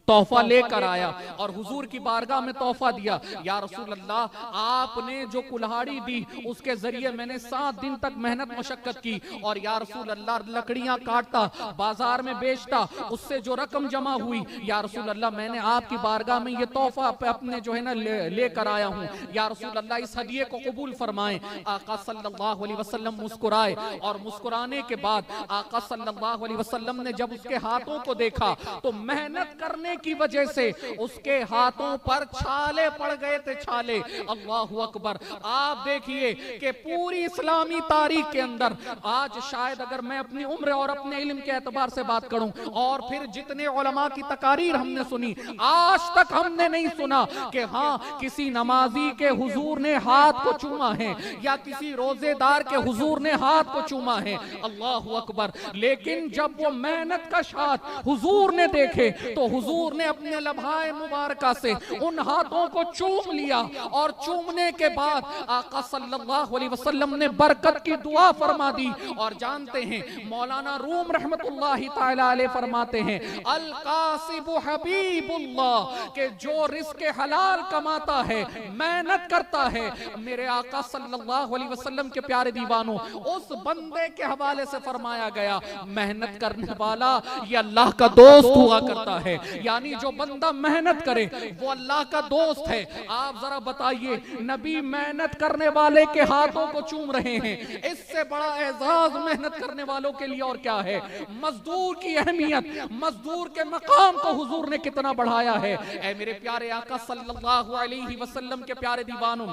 Speaker 1: तोहफा लेकर आया, और हुजूर की बारगाह में तोहफा दिया। या रसूल अल्लाह, आपने जो कुल्हाड़ी दी उसके जरिए मैंने 7 दिन तक मेहनत मशक्कत की, और या रसूल अल्लाह, लकड़ियां काटता, बाजार में बेचता, उससे जो रकम जमा हुई, या रसूल अल्लाह, मैंने आपकी बारगाह में ये तोहफा अपने जो है ना लेकर आया हूँ। या रसूल अल्लाह, इस हदिये को कबूल फरमाएं। आका सल्लल्लाहु अलैहि वसल्लम मुस्कुराए, और मुस्कुराने के बाद आका सल्लल्लाहु अलैहि वसल्लम ने जब उसके हाथों को देखा, तो मेहनत करने की वजह से उसके हाथों पर छाले पड़ गए थे, छाले। अल्लाहु अकबर। आप देखिए कि पूरी इस्लामी तारीख के अंदर आज शायद अगर मैं अपनी उम्र और अपने इल्म के एतबार से बात करूं, और फिर जितने उलमा की तकारीर हमने सुनी, आज तक हमने नहीं सुना कि हाँ, किसी नमाजी के हुजूर ने हाथ को चूमा है, या किसी रोजेदार के हुजूर ने हाथ को चूमा है। अल्लाहु अकबर। लेकिन जब वो मेहनत का हाथ हुजूर ने देखे, तो हुजूर ने अपने लम्हाए मुबारका से उन हाथों को चूम लिया, और चूमने के बाद आका सल्लल्लाहु अलैहि वसल्लम ने बरकत की दुआ फरमा दी। और जानते हैं, मौलाना रूम रहमतुल्लाहि ताला अलैह फरमाते हैं, अल कासिबु हबीबुल्लाह, के जो रिस्क हलाल कमाता है, मेहनत करता है, मेरे आका सल्लल्लाहु अलैहि वसल्लम के प्यारे दीवानों, उस बंदे के हवाले से फरमाया गया, मेहनत करने वाला ये अल्लाह का दोस्त हुआ करता है। यानी जो बंदा मेहनत करे वो अल्लाह का दोस्त है। आप जरा बताइए, नबी मेहनत करने वाले के हाथों को चूम रहे हैं, इससे बड़ा एजाज मेहनत करने वालों के लिए और क्या है? मजदूर की अहमियत, मजदूर के मकाम को हुजूर ने कितना बढ़ाया है। ऐ मेरे प्यारे आका सल्लल्लाहु अलैहि वसल्लम के प्यारे दीवानों,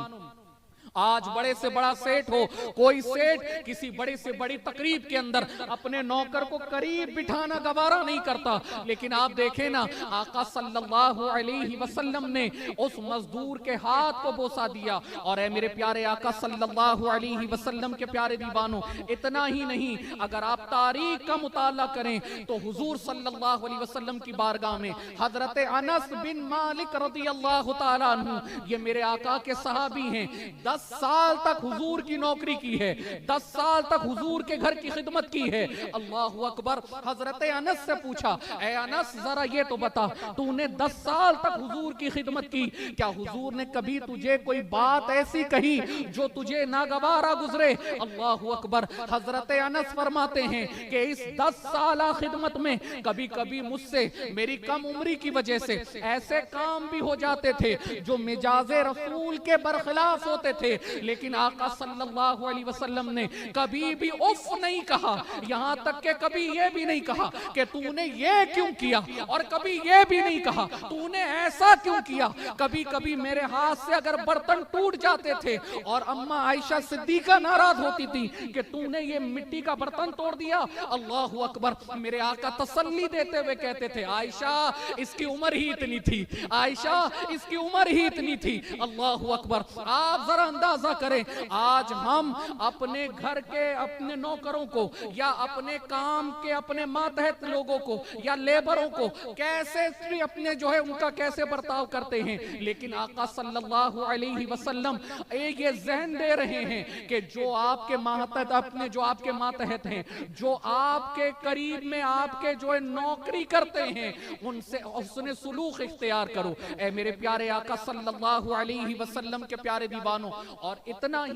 Speaker 1: आज बड़े से बड़ा सेठ हो, कोई सेठ किसी बड़े से बड़ी तकरीब के अंदर अपने नौकर को करीब बिठाना गवारा नहीं करता, लेकिन आप देखें ना, आका सल्लल्लाहु अलैहि वसल्लम ने उस मजदूर के हाथ को बोसा दिया। और ऐ मेरे प्यारे आका सल्लल्लाहु अलैहि वसल्लम के प्यारे दीवानों, इतना ही नहीं, अगर आप तारीख का मुताला करें तो हुजूर सल्लल्लाहु अलैहि वसल्लम की बारगाह में हजरत अनस बिन मालिक रदियल्लाहु ताला अन्हु, ये मेरे आका के सहाबी हैं, 10 साल तक हुजूर की नौकरी की है, 10 साल तक हुजूर के घर की खिदमत की है। अल्लाहु अकबर। हजरत अनस से पूछा, ए अनस जरा ये तो बता, तूने 10 साल तक हुजूर की खिदमत की, क्या हुजूर ने कभी तुझे कोई बात ऐसी कही जो तुझे नागवारा गुजरे? अल्लाहु अकबर। हजरत अनस फरमाते हैं कि इस 10 साल खिदमत में कभी कभी मुझसे मेरी कम उम्री की वजह से ऐसे काम भी हो जाते थे जो मिजाजे रसूल के बरखिलाफ होते थे, लेकिन आका सल्लल्लाहु अलैहि वसल्लम ने कभी भी उफ नहीं कहा, यहां तक के कभी ये भी नहीं कहा कि तूने ये क्यों किया, और कभी ये भी नहीं कहा तूने ऐसा क्यों किया। कभी कभी मेरे हाथ से अगर बर्तन टूट जाते थे और अम्मा आयशा सिद्दीका नाराज होती थी कि तूने ये मिट्टी का बर्तन तोड़ दिया। अल्लाहु अकबर। मेरे आका तसल्ली देते हुए कहते थे, आयशा इसकी उम्र ही इतनी थी, आयशा इसकी उम्र ही इतनी थी। अल्लाहु अकबर। आप जरा अंदाजा करें, आज हम अपने घर के अपने नौकरों को या अपने काम के अपने मातहत लोगों को या लेबरों को कैसे अपने जो है उनका कैसे बर्ताव करते हैं, लेकिन आका सल्लल्लाहु अलैहि वसल्लम एक ये जहन दे रहे हैं कि जो आपके मातहत अपने जो आपके मातहत हैं, जो आपके करीब में आपके जो है नौकरी करते हैं, उनसे उसने सुलूक इख्तियार करो। ए मेरे प्यारे आका सल्लल्लाहु अलैहि वसल्लम के प्यारे दीवानों, और इतना ही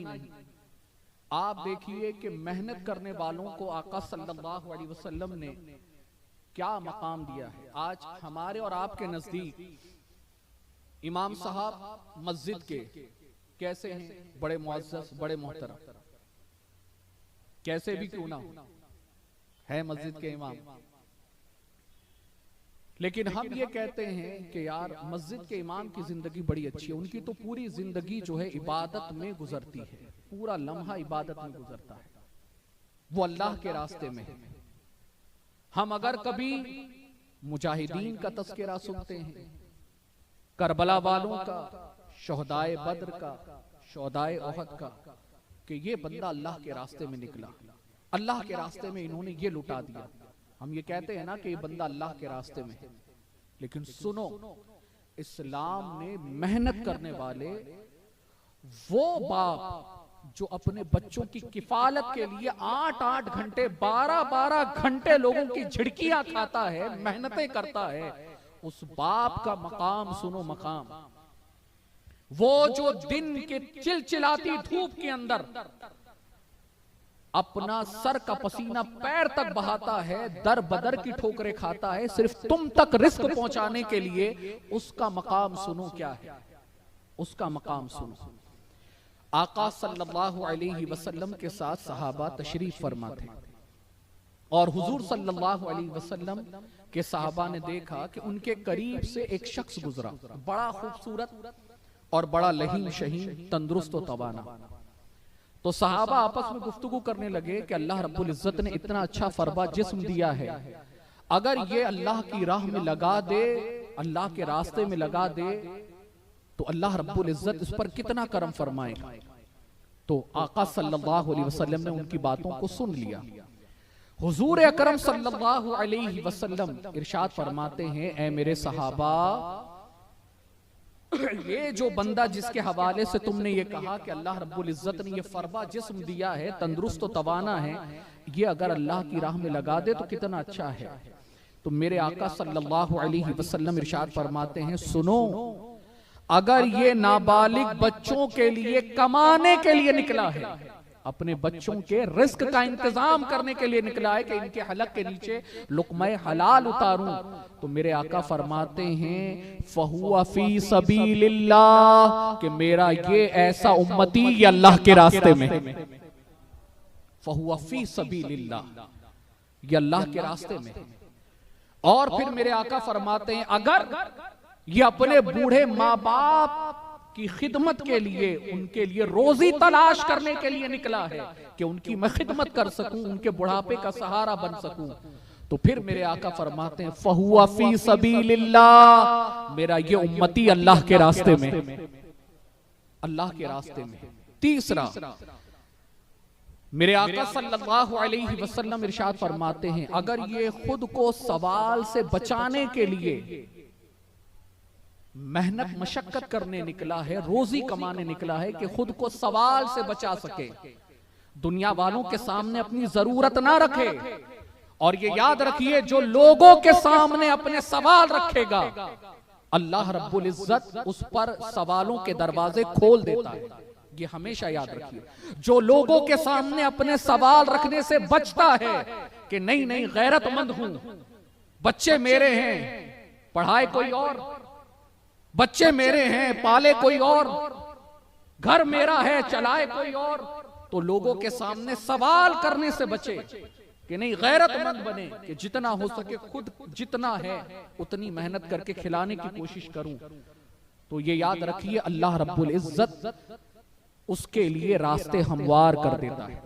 Speaker 1: नहीं, आप देखिए कि मेहनत करने वालों को आका सल्लल्लाहु अलैहि वसल्लम ने क्या मकाम दिया है। आज हमारे और आपके नजदीक इमाम साहब मस्जिद के कैसे हैं, बड़े मुअज़्ज़ज़, बड़े मोहतरम, कैसे भी क्यों ना है मस्जिद के इमाम, लेकिन हम ये कहते हैं कि यार मस्जिद के इमाम की जिंदगी बड़ी अच्छी है, उनकी तो पूरी जिंदगी जो है इबादत में गुजरती है, पूरा लम्हा इबादत में गुजरता है, वो अल्लाह के रास्ते में है। हम अगर कभी मुजाहिदीन का तज़किरा सुनते हैं, करबला वालों का, शोहदाए बद्र का, शोहदाए ओहद का, कि ये बंदा अल्लाह के रास्ते में निकला, अल्लाह के रास्ते में इन्होंने ये लुटा दिया, हम ये कहते हैं ना कि ये बंदा अल्लाह के रास्ते में है। लेकिन सुनो, इस्लाम ने मेहनत करने वाले वो बाप जो अपने बच्चों की किफालत के लिए 8-8 घंटे 12-12 घंटे लोगों की झिड़कियां खाता है, मेहनतें करता है, उस बाप का मकाम सुनो, मकाम वो जो दिन के चिलचिलाती धूप के अंदर अपना सर का पसीना पैर तक बहाता है, दर बदर की ठोकरें खाता है, सिर्फ तुम तक रिस्क पहुंचाने के लिए, उसका मकाम सुनो क्या है, उसका मकाम सुनो। आका सल्लल्लाहु अलैहि वसल्लम के साथ सहाबा तशरीफ फरमा थे, और हुजूर सल्लल्लाहु अलैहि वसल्लम के सहाबा ने देखा कि उनके करीब से एक शख्स गुजरा, बड़ा खूबसूरत और बड़ा लहीम शहीन, तंदुरुस्त और तवाना। तो सहाबा आपस में गुफ्तगू करने लगे कि अल्लाह रब्बुल इज्जत ने इतना अच्छा फरबा जिस्म दिया है, अगर ये अल्लाह की राह में लगा दे, अल्लाह के रास्ते में लगा दे, तो अल्लाह रब्बुल इज्जत इस पर कितना करम फरमाएगा। तो आका सल्लल्लाहु अलैहि वसल्लम ने उनकी बातों को सुन लिया। हुजूर अकरम सल्लल्लाहु अलैहि वसल्लम इरशाद फरमाते हैं, ऐ मेरे सहाबा, ये जो बंदा जिसके हवाले से तुमने ये कहा कि अल्लाह रब्बुल इज्जत ने ये फरबा जिस्म दिया है, तंदुरुस्त और तवाना है, ये अगर अल्लाह की राह में लगा दे तो कितना अच्छा है। तो मेरे आका सल्लल्लाहु अलैहि वसल्लम इरशाद फरमाते हैं, सुनो, अगर ये नाबालिग बच्चों के लिए कमाने के लिए निकला है, अपने बच्चों के रिस्क का इंतजाम करने के लिए निकला है कि इनके हलक के नीचे लुक़्मा हलाल उतारूं, तो मेरे आका फरमाते हैं फहुवा फी सबीलिल्लाह, कि मेरा ये ऐसा उम्मती ये अल्लाह के रास्ते में, फहुवा फी सबीलिल्लाह, ये अल्लाह के रास्ते में। और फिर मेरे आका फरमाते हैं, अगर ये अपने बूढ़े माँ बाप की खिदमत के लिए, उनके लिए रोजी तलाश करने के लिए निकला है कि उनकी मैं खिदमत कर सकूं, उनके बुढ़ापे का सहारा बन सकूं, तो फिर मेरे आका फरमाते हैं फहुआ फी सबीलिल्लाह, मेरा ये उम्मती अल्लाह के रास्ते में, अल्लाह के रास्ते में। तीसरा, मेरे आका सल्लल्लाहु अलैहि वसल्लम इरशाद फरमाते हैं अगर ये खुद को सवाल से बचाने के लिए मेहनत मशक्कत करने निकला है, रोजी कमाने निकला है कि खुद को सवाल से बचा सके, दुनिया वालों के सामने अपनी जरूरत ना रखे, और ये याद रखिए जो लोगों के सामने अपने सवाल रखेगा अल्लाह रब्बुल इज्जत उस पर सवालों के दरवाजे खोल देता है। ये हमेशा याद रखिए, जो लोगों के सामने अपने सवाल रखने से बचता है कि नहीं नहीं गैरतमंद हूं, बच्चे मेरे हैं, पढ़ाए कोई और, बच्चे मेरे हैं, पाले कोई और, घर मेरा है, चलाए कोई और, तो लोगों के सामने सवाल करने से बचे कि नहीं गैरतमंद बने कि जितना हो सके खुद जितना है उतनी मेहनत करके खिलाने की कोशिश करूं। तो ये याद रखिए अल्लाह रब्बुल इज्जत उसके लिए रास्ते हमवार कर देता है,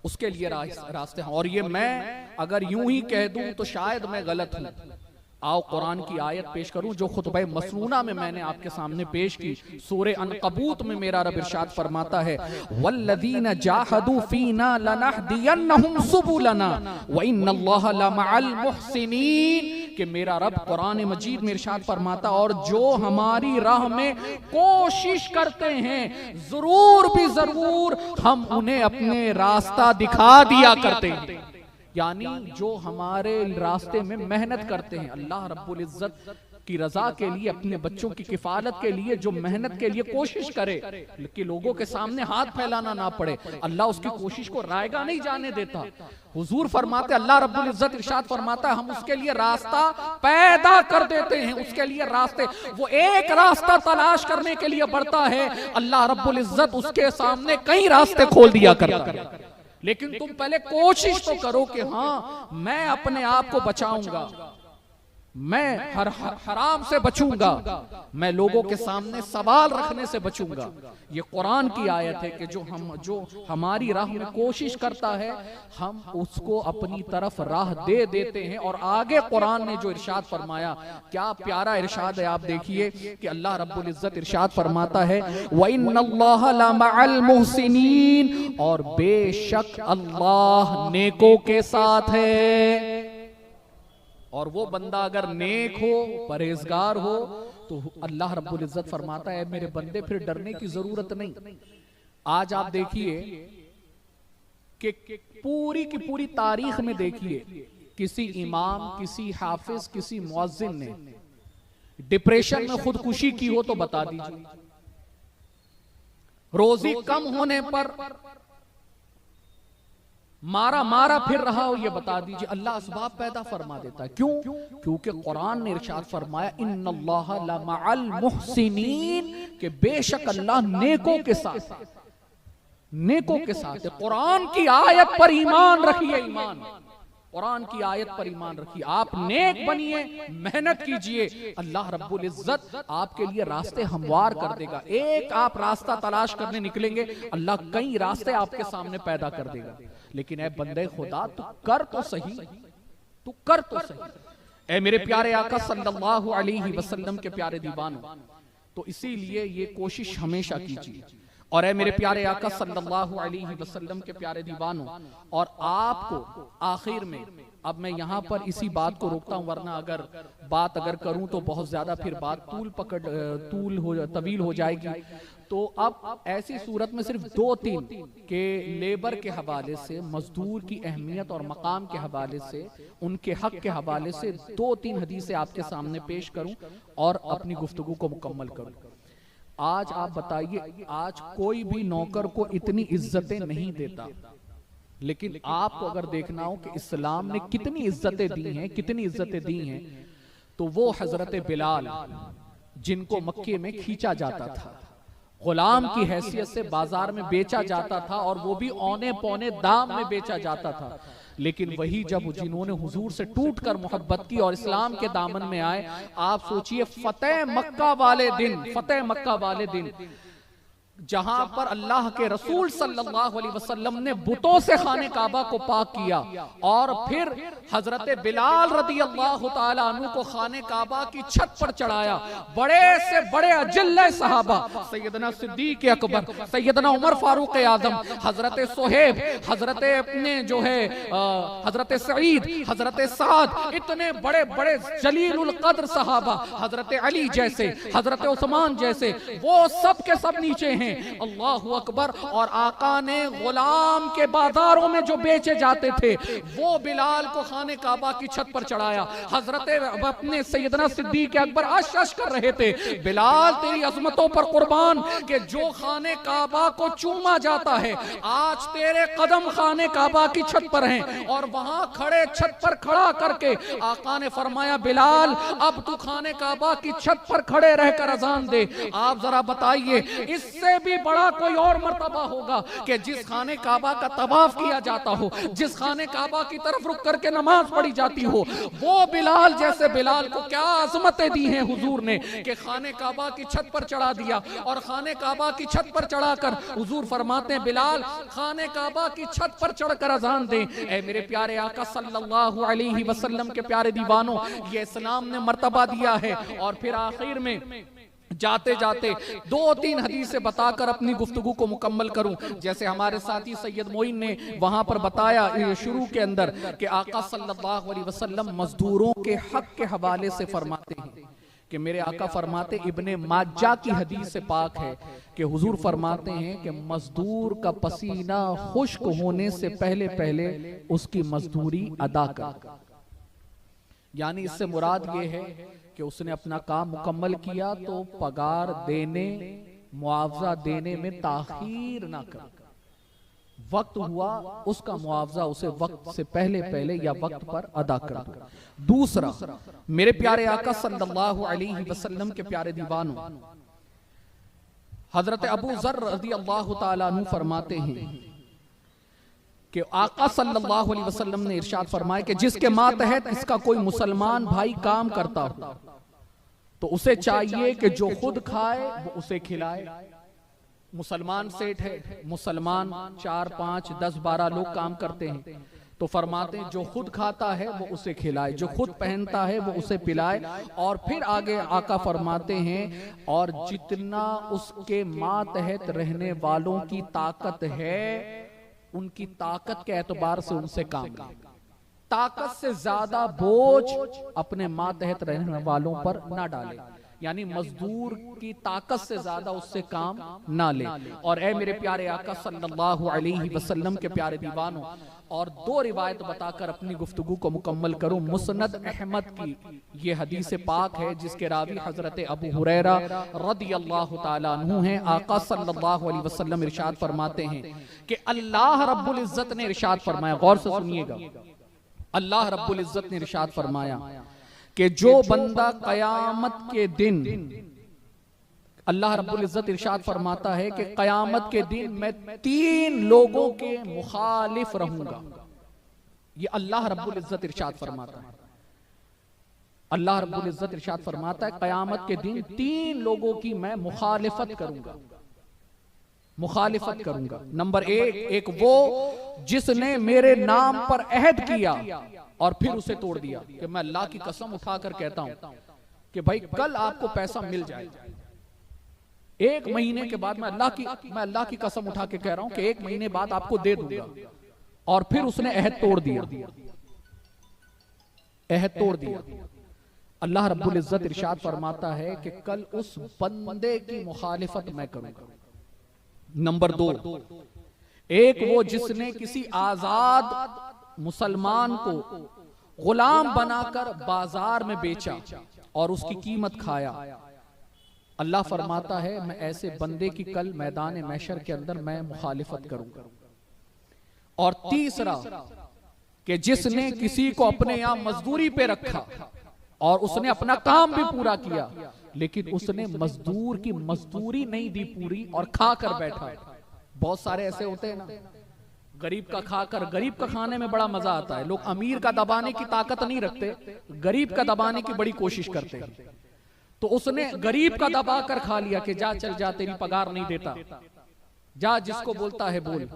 Speaker 1: उसके लिए रास्ते। और ये मैं अगर यूं ही कह दूं तो शायद मैं गलत हूं। आओ कुरान की आयत पेश करूं जो खुतबा मसनूना में मैंने आपके सामने पेश की। सूरे अनकबूत में मेरा रब इरशाद फरमाता है वल्लज़ीना जाहदू फीना लनहदियन्नहुम सुबुलना व इन्नल्लाहा लमअल मुहसिनीन, कि मेरा रब कुरान मजीद में इरशाद फरमाता और जो हमारी राह में कोशिश करते हैं जरूर भी जरूर हम उन्हें अपने रास्ता दिखा दिया करते हैं। यानी जो हमारे रास्ते में मेहनत करते हैं, अल्लाह रब्बुल इज्जत की रजा के लिए, अपने बच्चों की किफालत के लिए जो मेहनत के लिए कोशिश करे कि लोगों के सामने हाथ फैलाना ना पड़े, अल्लाह उसकी कोशिश को रायगा नहीं जाने देता। हुजूर फरमाते, अल्लाह रब्बुल इज्जत इरशाद फरमाता है हम उसके लिए रास्ता पैदा कर देते हैं, उसके लिए रास्ते, वो एक रास्ता तलाश करने के लिए बढ़ता है, अल्लाह रब्बुल इज्जत उसके सामने कई रास्ते खोल दिया करता है। लेकिन तुम पहले कोशिश तो करो कि हाँ मैं अपने आप को बचाऊंगा, मैं हराम से बचूंगा, मैं लोगों के सामने सवाल रखने से बचूंगा। ये कुरान की आयत है कि जो हमारी राह में कोशिश करता है हम उसको अपनी तरफ राह दे देते हैं। और आगे कुरान ने जो इरशाद फरमाया, क्या प्यारा इरशाद है, आप देखिए कि अल्लाह रब्बुल इज्जत इरशाद फरमाता है व इन्नल्लाहा लमअल मुहसिनीन, और बेशक अल्लाह नेकों के साथ है। और वो बंदा अगर नेक हो, परहेजगार हो, तो अल्लाह रब्बुल इज्जत फरमाता है मेरे बंदे फिर डरने की जरूरत नहीं। आज आप देखिए कि पूरी की पूरी तारीख में देखिए किसी इमाम, किसी हाफिज, किसी मुअज्जिन ने डिप्रेशन में खुदकुशी की हो तो बता दीजिए, रोजी कम होने पर मारा फिर रहा हो, ये बता दीजिए। अल्लाह असबाब पैदा फरमा देता है। क्यों? क्योंकि कुरान ने इरशाद फरमाया इन्नल्लाहा लमअल मुहसिनीन, कि बेशक अल्लाह नेकों के साथ, नेकों के साथ है। कुरान की आयत पर ईमान रखिए, ईमान, कुरान की आयत पर ईमान रखिए, आप नेक बनिए, मेहनत कीजिए, अल्लाह रब्बुल इज्जत आपके लिए रास्ते हमवार कर देगा। एक आप रास्ता तलाश करने निकलेंगे, अल्लाह कई रास्ते आपके सामने पैदा कर देगा। लेकिन ऐ बंदे खुदा तू कर तो सही, तू कर तो सही। ऐ मेरे प्यारे आका सल्लल्लाहु अलैहि वसल्लम के प्यारे दीवानों, तो इसीलिए ये कोशिश हमेशा कीजिए। और ऐ मेरे प्यारे आका सल्लल्लाहु अलैहि वसल्लम के प्यारे दीवानों, और आपको आखिर में, अब मैं यहाँ पर इसी बात को रोकता हूँ, वरना अगर बात करूँ तो बहुत ज्यादा फिर बात तवील हो जाएगी। तो अब ऐसी सूरत में सिर्फ 2-3 के लेबर के हवाले से, मजदूर की अहमियत और मकाम के हवाले से, उनके हक के हवाले से 2-3 हदीसें आपके सामने पेश करूं और अपनी गुफ्तगू को मुकम्मल करूं। आज आप बताइए, आज कोई भी नौकर को इतनी इज्जतें नहीं देता, लेकिन आपको अगर देखना हो कि इस्लाम ने कितनी इज्जतें दी हैं, कितनी इज्जतें दी हैं, तो वो हजरत बिलाल, जिनको मक्के में खींचा जाता था, गुलाम की हैसियत से बाजार में बेचा जाता था, और वो भी औने पौने दाम में बेचा जाता था, लेकिन वही जब जिन्होंने हुजूर से टूटकर मोहब्बत की और इस्लाम के दामन में आए, आप सोचिए फतेह मक्का वाले दिन जहां पर अल्लाह के रसूल सल्लल्लाहु अलैहि वसल्लम ने बुतों से खाने काबा को पाक किया और फिर हजरत बिलाल रदी अल्लाह तआला अन्हु को खाने काबा की छत पर चढ़ाया। बड़े से बड़े अजल्ले सहाबा सैयदना सिद्दीक अकबर, सैयदना उमर फारूक आजम, हजरत सोहेब, हजरत अपने जो है हजरत सईद, हजरत साद, इतने बड़े बड़े जलीलुल कद्र सहाबा, हजरत अली जैसे, हजरत उस्मान जैसे, वो सब के सब नीचे हैं। अल्लाहु अकबर। और आका ने गुलाम के बाजारों में जो बेचे जाते थे वो बिलाल को खाने काबा की छत पर चढ़ाया। हजरत अपने सैयदना सिद्दीक अकबर अश कर रहे थे, बिलाल तेरी अजमतों पर कुर्बान के जो खाने काबा को चूमा जाता है, आज तेरे कदम खाने काबा की छत पर हैं। और वहां खड़े छत पर खड़ा करके आका ने फरमाया, बिलाल अब तू खाने काबा की छत पर खड़े रहकर अजान दे। आप जरा बताइए इससे भी बड़ा कोई और मर्तबा होगा कि जिस खाने काबा का तवाफ किया जाता हो, जिस खाने काबा की तरफ रुक करके नमाज पढ़ी जाती हो, वो बिलाल जैसे बिलाल को क्या अजमतें दी हैं हुजूर ने कि खाने काबा की छत पर चढ़ा दिया। और खाने काबा की छत पर चढ़ाकर हुजूर फरमाते हैं, बिलाल खाने काबा की छत पर चढ़कर अजान दें। ऐ मेरे प्यारे आका सल्लल्लाहु अलैहि वसल्लम के प्यारे दीवानों, ये इस्लाम ने मर्तबा दिया है। और फिर आखिर में जाते जाते 2-3 हदीस बताकर अपनी गुफ्तगू को मुकम्मल करूं। जैसे हमारे साथी सैयद मोइन ने वहां पर बताया शुरू के अंदर कि आका सल्लल्लाहु अलैहि वसल्लम मजदूरों के हक के हवाले से फरमाते हैं कि मेरे आका फरमाते, इब्ने माजा की हदीस से पाक है कि हुजूर फरमाते हैं कि मजदूर का पसीना खुश्क होने से पहले पहले उसकी मजदूरी अदा कर। यानी इससे मुराद ये है कि उसने अपना काम मुकम्मल किया तो पगार देने, मुआवजा देने में ताखीर ना कर। वक्त हुआ उसका मुआवजा उसे वक्त से पहले पहले या वक्त पर अदा कर दो। दूसरा, मेरे प्यारे आका सल्लल्लाहु अलैहि वसल्लम के प्यारे दीवानों, हजरत अबू ज़र रज़ी अल्लाह तआला अन्हु फरमाते हैं कि आका सल्लल्लाहु अलैहि वसल्लम ने इरशाद फरमाया कि जिसके मातहत इसका कोई मुसलमान भाई काम करता हो तो उसे चाहिए कि जो खुद खाए वो उसे खिलाए। मुसलमान सेठ है, मुसलमान 4, 5, 10, 12 लोग काम करते हैं, तो फरमाते हैं जो खुद खाता है वो उसे खिलाए, जो खुद पहनता है वो उसे पिलाए। और फिर आगे आका फरमाते हैं और जितना उसके मातहत रहने वालों की ताकत है उनकी ताकत के एतबार से उनसे काम ले। ताकत से ज्यादा बोझ अपने मातहत रहने वालों पर ना डाले, यानी मजदूर की ताकत से ज्यादा उससे काम ना ले। और ए मेरे प्यारे आका सल्लल्लाहु अलैहि वसल्लम के प्यारे दीवानों, और 2 रिवायत बताकर अपनी गुफ्तगू को मुकम्मल करूं। मुस्नद अहमद की ये हदीस पाक है जिसके रावी हजरत अबू हुरैरा रदियल्लाहु ताला अन्हु हैं। आका सल्लल्लाहु अलैहि वसल्लम इरशाद फरमाते हैं कि अल्लाह रब्बुल इज्जत ने इरशाद फरमाया, गौर से सुनिएगा, अल्लाह रब्बुल इज्जत ने इरशाद फरमाया कि जो बंदा कयामत के दिन, अल्लाह रब्बुल इज्जत इरशाद फरमाता है कि कयामत के दिन मैं 3 लोगों के मुखालिफ रहूंगा। ये अल्लाह रब्बुल इज्जत इरशाद फरमाता है। अल्लाह रब्बुल इज्जत इरशाद फरमाता है कयामत के दिन 3 लोगों की मैं मुखालिफत करूंगा, मुखालिफत करूंगा। नंबर 1, एक वो जिसने मेरे नाम पर अहद किया और फिर उसे तोड़ दिया। कि मैं अल्लाह की कसम उठाकर कहता हूं कि भाई कल आपको पैसा मिल जाएगा, 1 महीने के बाद, मैं अल्लाह की कसम उठा के कह रहा हूं कि 1 महीने बाद आपको दे दूंगा, और फिर उसने अहद तोड़ दिया, अहद तोड़ दिया। अल्लाह रब्बुल इज्जत इरशाद फरमाता है कि कल उस बंदे की मुखालिफत मैं करूंगा। नंबर 2, एक वो जिसने किसी आजाद मुसलमान को गुलाम बनाकर बाजार में बेचा और उसकी कीमत खाया। अल्लाह फरमाता है मैं ऐसे बंदे की कल मैदान महशर के अंदर मैं मुखालिफत करूंगा। और तीसरा कि जिसने किसी को अपने यहां मजदूरी पे रखा और उसने अपना काम भी पूरा किया, लेकिन उसने मजदूर की मजदूरी नहीं दी पूरी और खा कर बैठा। बहुत सारे ऐसे होते हैं ना,
Speaker 2: गरीब का खाकर, गरीब का खाने में बड़ा मजा आता है। लोग अमीर का दबाने की ताकत नहीं रखते, गरीब का दबाने की बड़ी कोशिश करते हैं। तो उसने गरीब का दबा कर खा लिया कि जा चल जा, तेरी पगार नहीं देता, जा जिसको बोलता है बोल।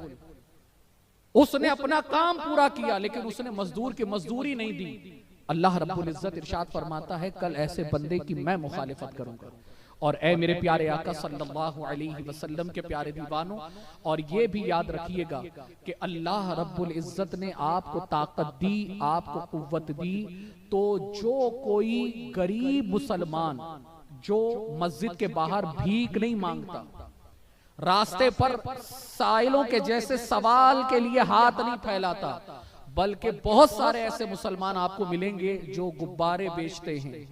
Speaker 2: उसने अपना काम पूरा किया, लेकिन उसने मजदूर की मजदूरी नहीं दी। अल्लाह रब्बुल इज्जत इरशाद फरमाता है, कल ऐसे बंदे की मैं मुखालिफत करूंगा। और ए मेरे प्यारे आका सल्लल्लाहु अलैहि वसल्लम के प्यारे दीवानों, और ये भी याद रखिएगा कि अल्लाह रब्बुल इज्जत ने आपको ताकत दी, आपको कुव्वत दी, तो जो कोई गरीब मुसलमान जो मस्जिद के बाहर भीख नहीं मांगता, रास्ते पर साइलों के जैसे सवाल के लिए हाथ नहीं फैलाता, बल्कि बहुत सारे ऐसे मुसलमान आपको मिलेंगे जो गुब्बारे बेचते हैं,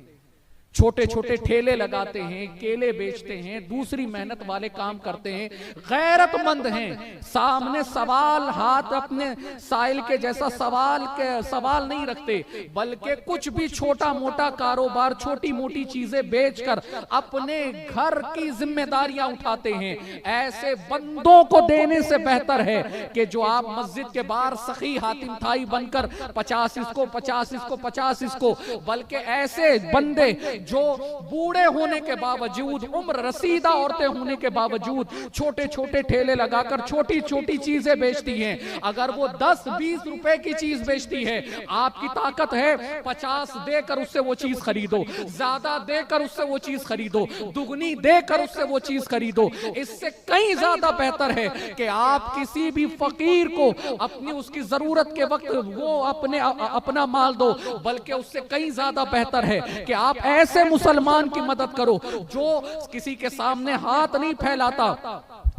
Speaker 2: छोटे छोटे ठेले लगाते हैं, केले बेचते हैं, दूसरी मेहनत वाले काम करते हैं, गैरतमंद हैं, सामने सवाल हाथ अपने साइल के जैसा सवाल नहीं रखते, बल्कि कुछ भी छोटा मोटा कारोबार, छोटी मोटी चीजें बेचकर अपने घर की जिम्मेदारियां उठाते हैं। ऐसे बंदों को देने से बेहतर है कि जो आप मस्जिद के बाहर सखी हातिम थाई बनकर 50 इसको 50 इसको 50 इसको, बल्कि ऐसे बंदे जो बूढ़े होने के बावजूद, उम्र रसीदा औरतें होने के बावजूद छोटे छोटे ठेले लगाकर छोटी छोटी चीजें बेचती हैं। अगर वो 10-20 रुपए की चीज बेचती है, आपकी ताकत है 50 देकर उससे वो चीज खरीदो, ज्यादा देकर उससे वो चीज खरीदो, दुगनी देकर उससे वो चीज खरीदो। इससे कहीं ज्यादा बेहतर है कि आप किसी भी फकीर को अपनी उसकी जरूरत के वक्त वो अपना माल दो, बल्कि उससे कहीं ज्यादा बेहतर है कि आप ऐसे मुसलमान की मदद करो जो किसी के सामने हाथ नहीं फैलाता,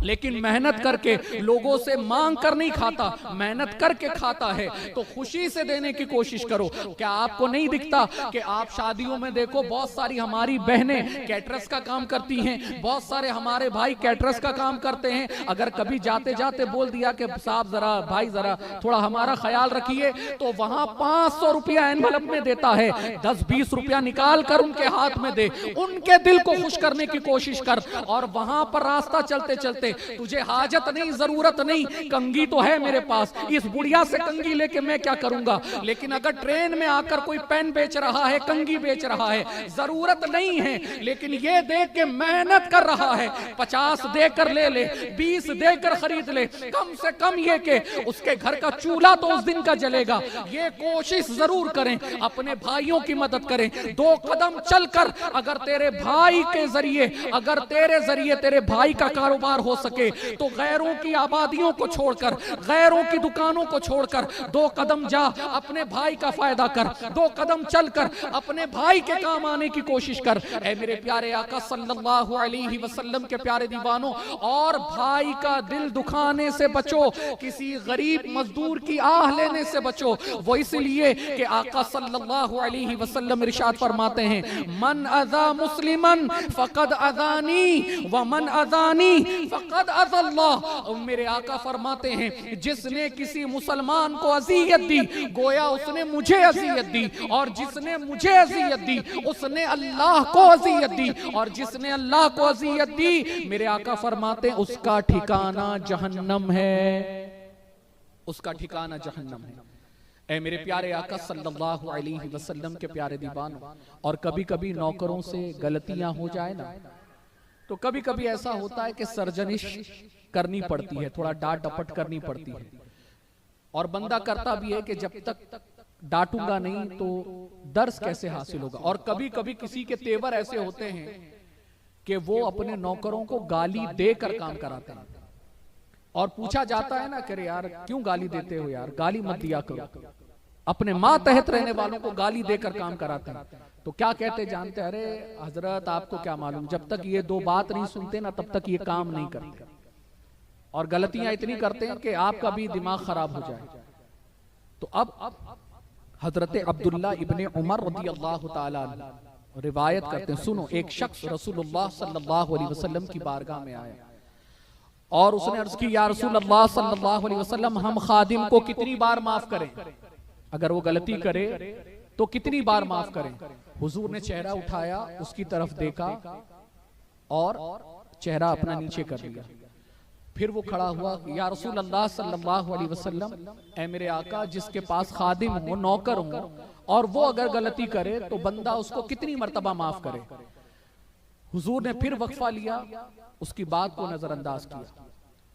Speaker 2: लेकिन मेहनत करके लोगों से मांग कर नहीं खाता, मेहनत करके खाता है। तो खुशी से देने की कोशिश करो। क्या आपको नहीं दिखता कि आप शादियों में देखो, बहुत सारी हमारी बहनें कैटरस का काम करती हैं, बहुत सारे हमारे भाई कैटरस का काम करते हैं। अगर कभी जाते जाते बोल दिया कि साहब जरा भाई जरा थोड़ा हमारा ख्याल रखिए, तो वहां 500 रुपया एनवलप में देता है, 10-20 रुपया निकाल कर उनके हाथ में दे, उनके दिल को खुश करने की कोशिश कर। और वहां पर रास्ता चलते चलते तुझे हाजत नहीं, जरूरत नहीं, कंगी तो है मेरे पास, इस बुढ़िया से कंगी लेके मैं क्या करूंगा, लेकिन अगर ट्रेन में आकर कोई पेन बेच रहा है, कंगी बेच रहा है, जरूरत नहीं है, लेकिन ये देख के मेहनत कर रहा है, 50 देकर ले ले, 20 देकर खरीद ले, कम से कम ये कि उसके घर का चूल्हा तो उस दिन का जलेगा। ये कोशिश जरूर करें, अपने भाइयों की मदद करें। 2 कदम चलकर अगर तेरे भाई के जरिए, अगर तेरे जरिए तेरे भाई का कारोबार हो सके, तो गैरों की आबादियों को छोड़कर, गैरों की दुकानों को छोड़कर 2 कदम जा, अपने भाई का फायदा कर, 2 कदम चलकर अपने भाई के काम आने की कोशिश कर। ऐ मेरे प्यारे आका सल्लल्लाहु अलैहि वसल्लम के प्यारे दीवानों, और भाई का दिल दुखाने से बचो, किसी गरीब मजदूर की आह लेने से बचो। वो इसलिए कि आका सल्लल्लाहु अलैहि वसल्लम इरशाद फरमाते हैं, मन अज़ा मुस्लिमन फक़द अज़ानी व मन अज़ानी फक़द अज़ल्लाह। मेरे आका फरमाते हैं, जिसने किसी मुसलमान को अज़ियत दी, गोया उसने मुझे अज़ियत दी, और जिसने मुझे अज़ियत दी उसने अल्लाह को अज़ियत दी, और जिसने अल्लाह को अज़ियत दी, मेरे आका फरमाते हैं उसका ठिकाना जहन्नम है, उसका ठिकाना जहन्नम है। ऐ मेरे प्यारे आका सल्लल्लाहु अलैहि वसल्लम के प्यारे दीवानों, और कभी कभी नौकरों से गलतियां हो जाए ना, तो कभी कभी ऐसा होता है कि सरजनिश करनी पड़ती है, थोड़ा डांट डपट करनी पड़ती है, और बंदा करता भी है कि जब तक डांटूंगा नहीं तो दर्स कैसे हासिल होगा। और कभी कभी किसी के तेवर ऐसे होते हैं कि वो अपने नौकरों को गाली देकर काम कराते हैं, और पूछा जाता है ना, करे यार क्यों गाली देते हो यार, गाली मत दिया करो, अपने माँ तहत रहने वालों को गाली देकर काम कराते हैं। तो क्या कहते जानते, अरे हजरत आपको क्या मालूम, जब तक ये 2 बात नहीं सुनते ना तब तक ये काम नहीं करते, और गलतियां इतनी करते हैं कि आपका भी दिमाग खराब हो जाए। तो अब हजरत अब्दुल्ला इब्ने उमर रज़ियल्लाहु ताला अन्हु रिवायत करते हैं, सुनो, एक शख्स रसूलुल्लाह सल्लल्लाहु अलैहि वसल्लम की बारगाह में आया, और उसने अर्ज की, या रसूलल्लाह सल्लल्लाहु अलैहि वसल्लम, हम खादिम को कितनी बार माफ करें, अगर वो गलती करे तो कितनी बार माफ करें। हुजूर ने चेहरा उठाया, उसकी तरफ देखा और चेहरा अपना नीचे कर लिया। फिर वो खड़ा हुआ, या रसूल अल्लाह सल्लल्लाहु अलैहि वसल्लम, ऐ मेरे आका, जिसके पास खादिम हो, नौकर हो, और वो अगर गलती करे तो बंदा उसको कितनी मर्तबा माफ करे। हुजूर ने फिर वक्फा लिया, उसकी बात को नजरअंदाज किया।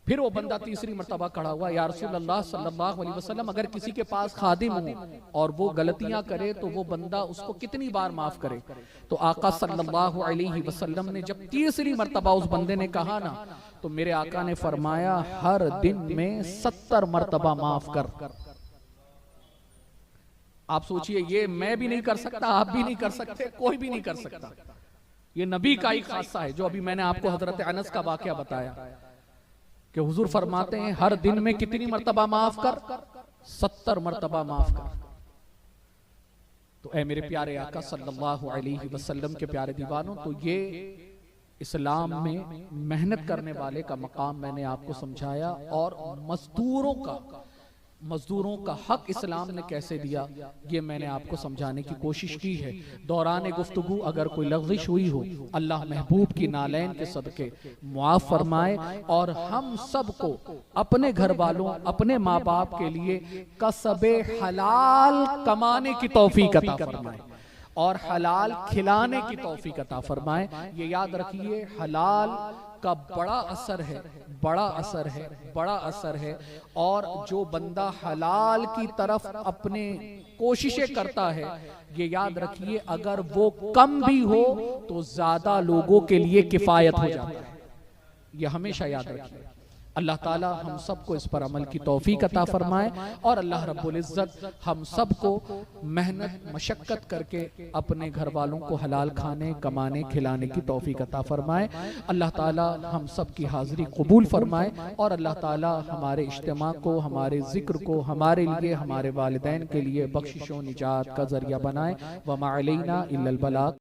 Speaker 2: फिर वो बंदा तीसरी मर्तबा खड़ा हुआ, या रसूल अल्लाह सल्लल्लाहु अलैहि वसल्लम, अगर किसी के पास खादिम हो और वो गलतियां करे तो वो बंदा उसको कितनी बार माफ करे। तो आका सल्लल्लाहु अलैहि वसल्लम ने जब तीसरी मर्तबा उस बंदे ने कहा ना, तो मेरे आका ने फरमाया, हर दिन में 70 मर्तबा माफ कर। आप सोचिए, ये मैं भी नहीं कर सकता, आप भी नहीं कर सकते, कोई भी नहीं कर सकता। ये नबी का ही खासा है, जो अभी मैंने आपको हजरत अनस का वाकया बताया कि हुजूर फरमाते हैं, हर दिन में कितनी मर्तबा माफ कर? 70 मर्तबा माफ कर। तो ऐ मेरे प्यारे आका सल्लल्लाहु अलैहि वसल्लम के प्यारे दीवानों, तो ये इस्लाम में मेहनत करने वाले का मकाम मैंने आपको समझाया, और मजदूरों का हक इस्लाम ने कैसे दिया ये मैंने आपको समझाने की कोशिश की है। दौरान गुफ्तगू अगर कोई लग़ज़िश हुई हो, अल्लाह महबूब की नालैन के सदके मुआफ़ फरमाए, और हम सबको अपने घर वालों, अपने माँ बाप के लिए कसबे हलाल कमाने की तौफीक अता फरमाए और हलाल खिलाने की तौफीक अता फरमाए। ये याद रखिए, हलाल का बड़ा असर है, बड़ा असर है, बड़ा असर है। और जो बंदा हलाल की तरफ अपने कोशिशें करता है, ये याद रखिए, अगर वो कम भी हो तो ज्यादा लोगों के लिए किफायत हो जाता है। ये हमेशा याद रखिए। अल्लाह ताला हम सबको इस पर अमल की तौफीक अता फरमाए, और अल्लाह रब्बुल इज्जत हम सबको मेहनत मशक्कत करके अपने घर वालों को हलाल खाने, कमाने, खिलाने की तौफीक अता फरमाए। अल्लाह ताला हम सब की हाजिरी कबूल फरमाए, और अल्लाह ताला हमारे इज्तिमा को, हमारे जिक्र को, हमारे लिए, हमारे वालिदैन के लिए बख्शिश व निजात का जरिया बनाए। व मा अलैना इल्लल बलाग।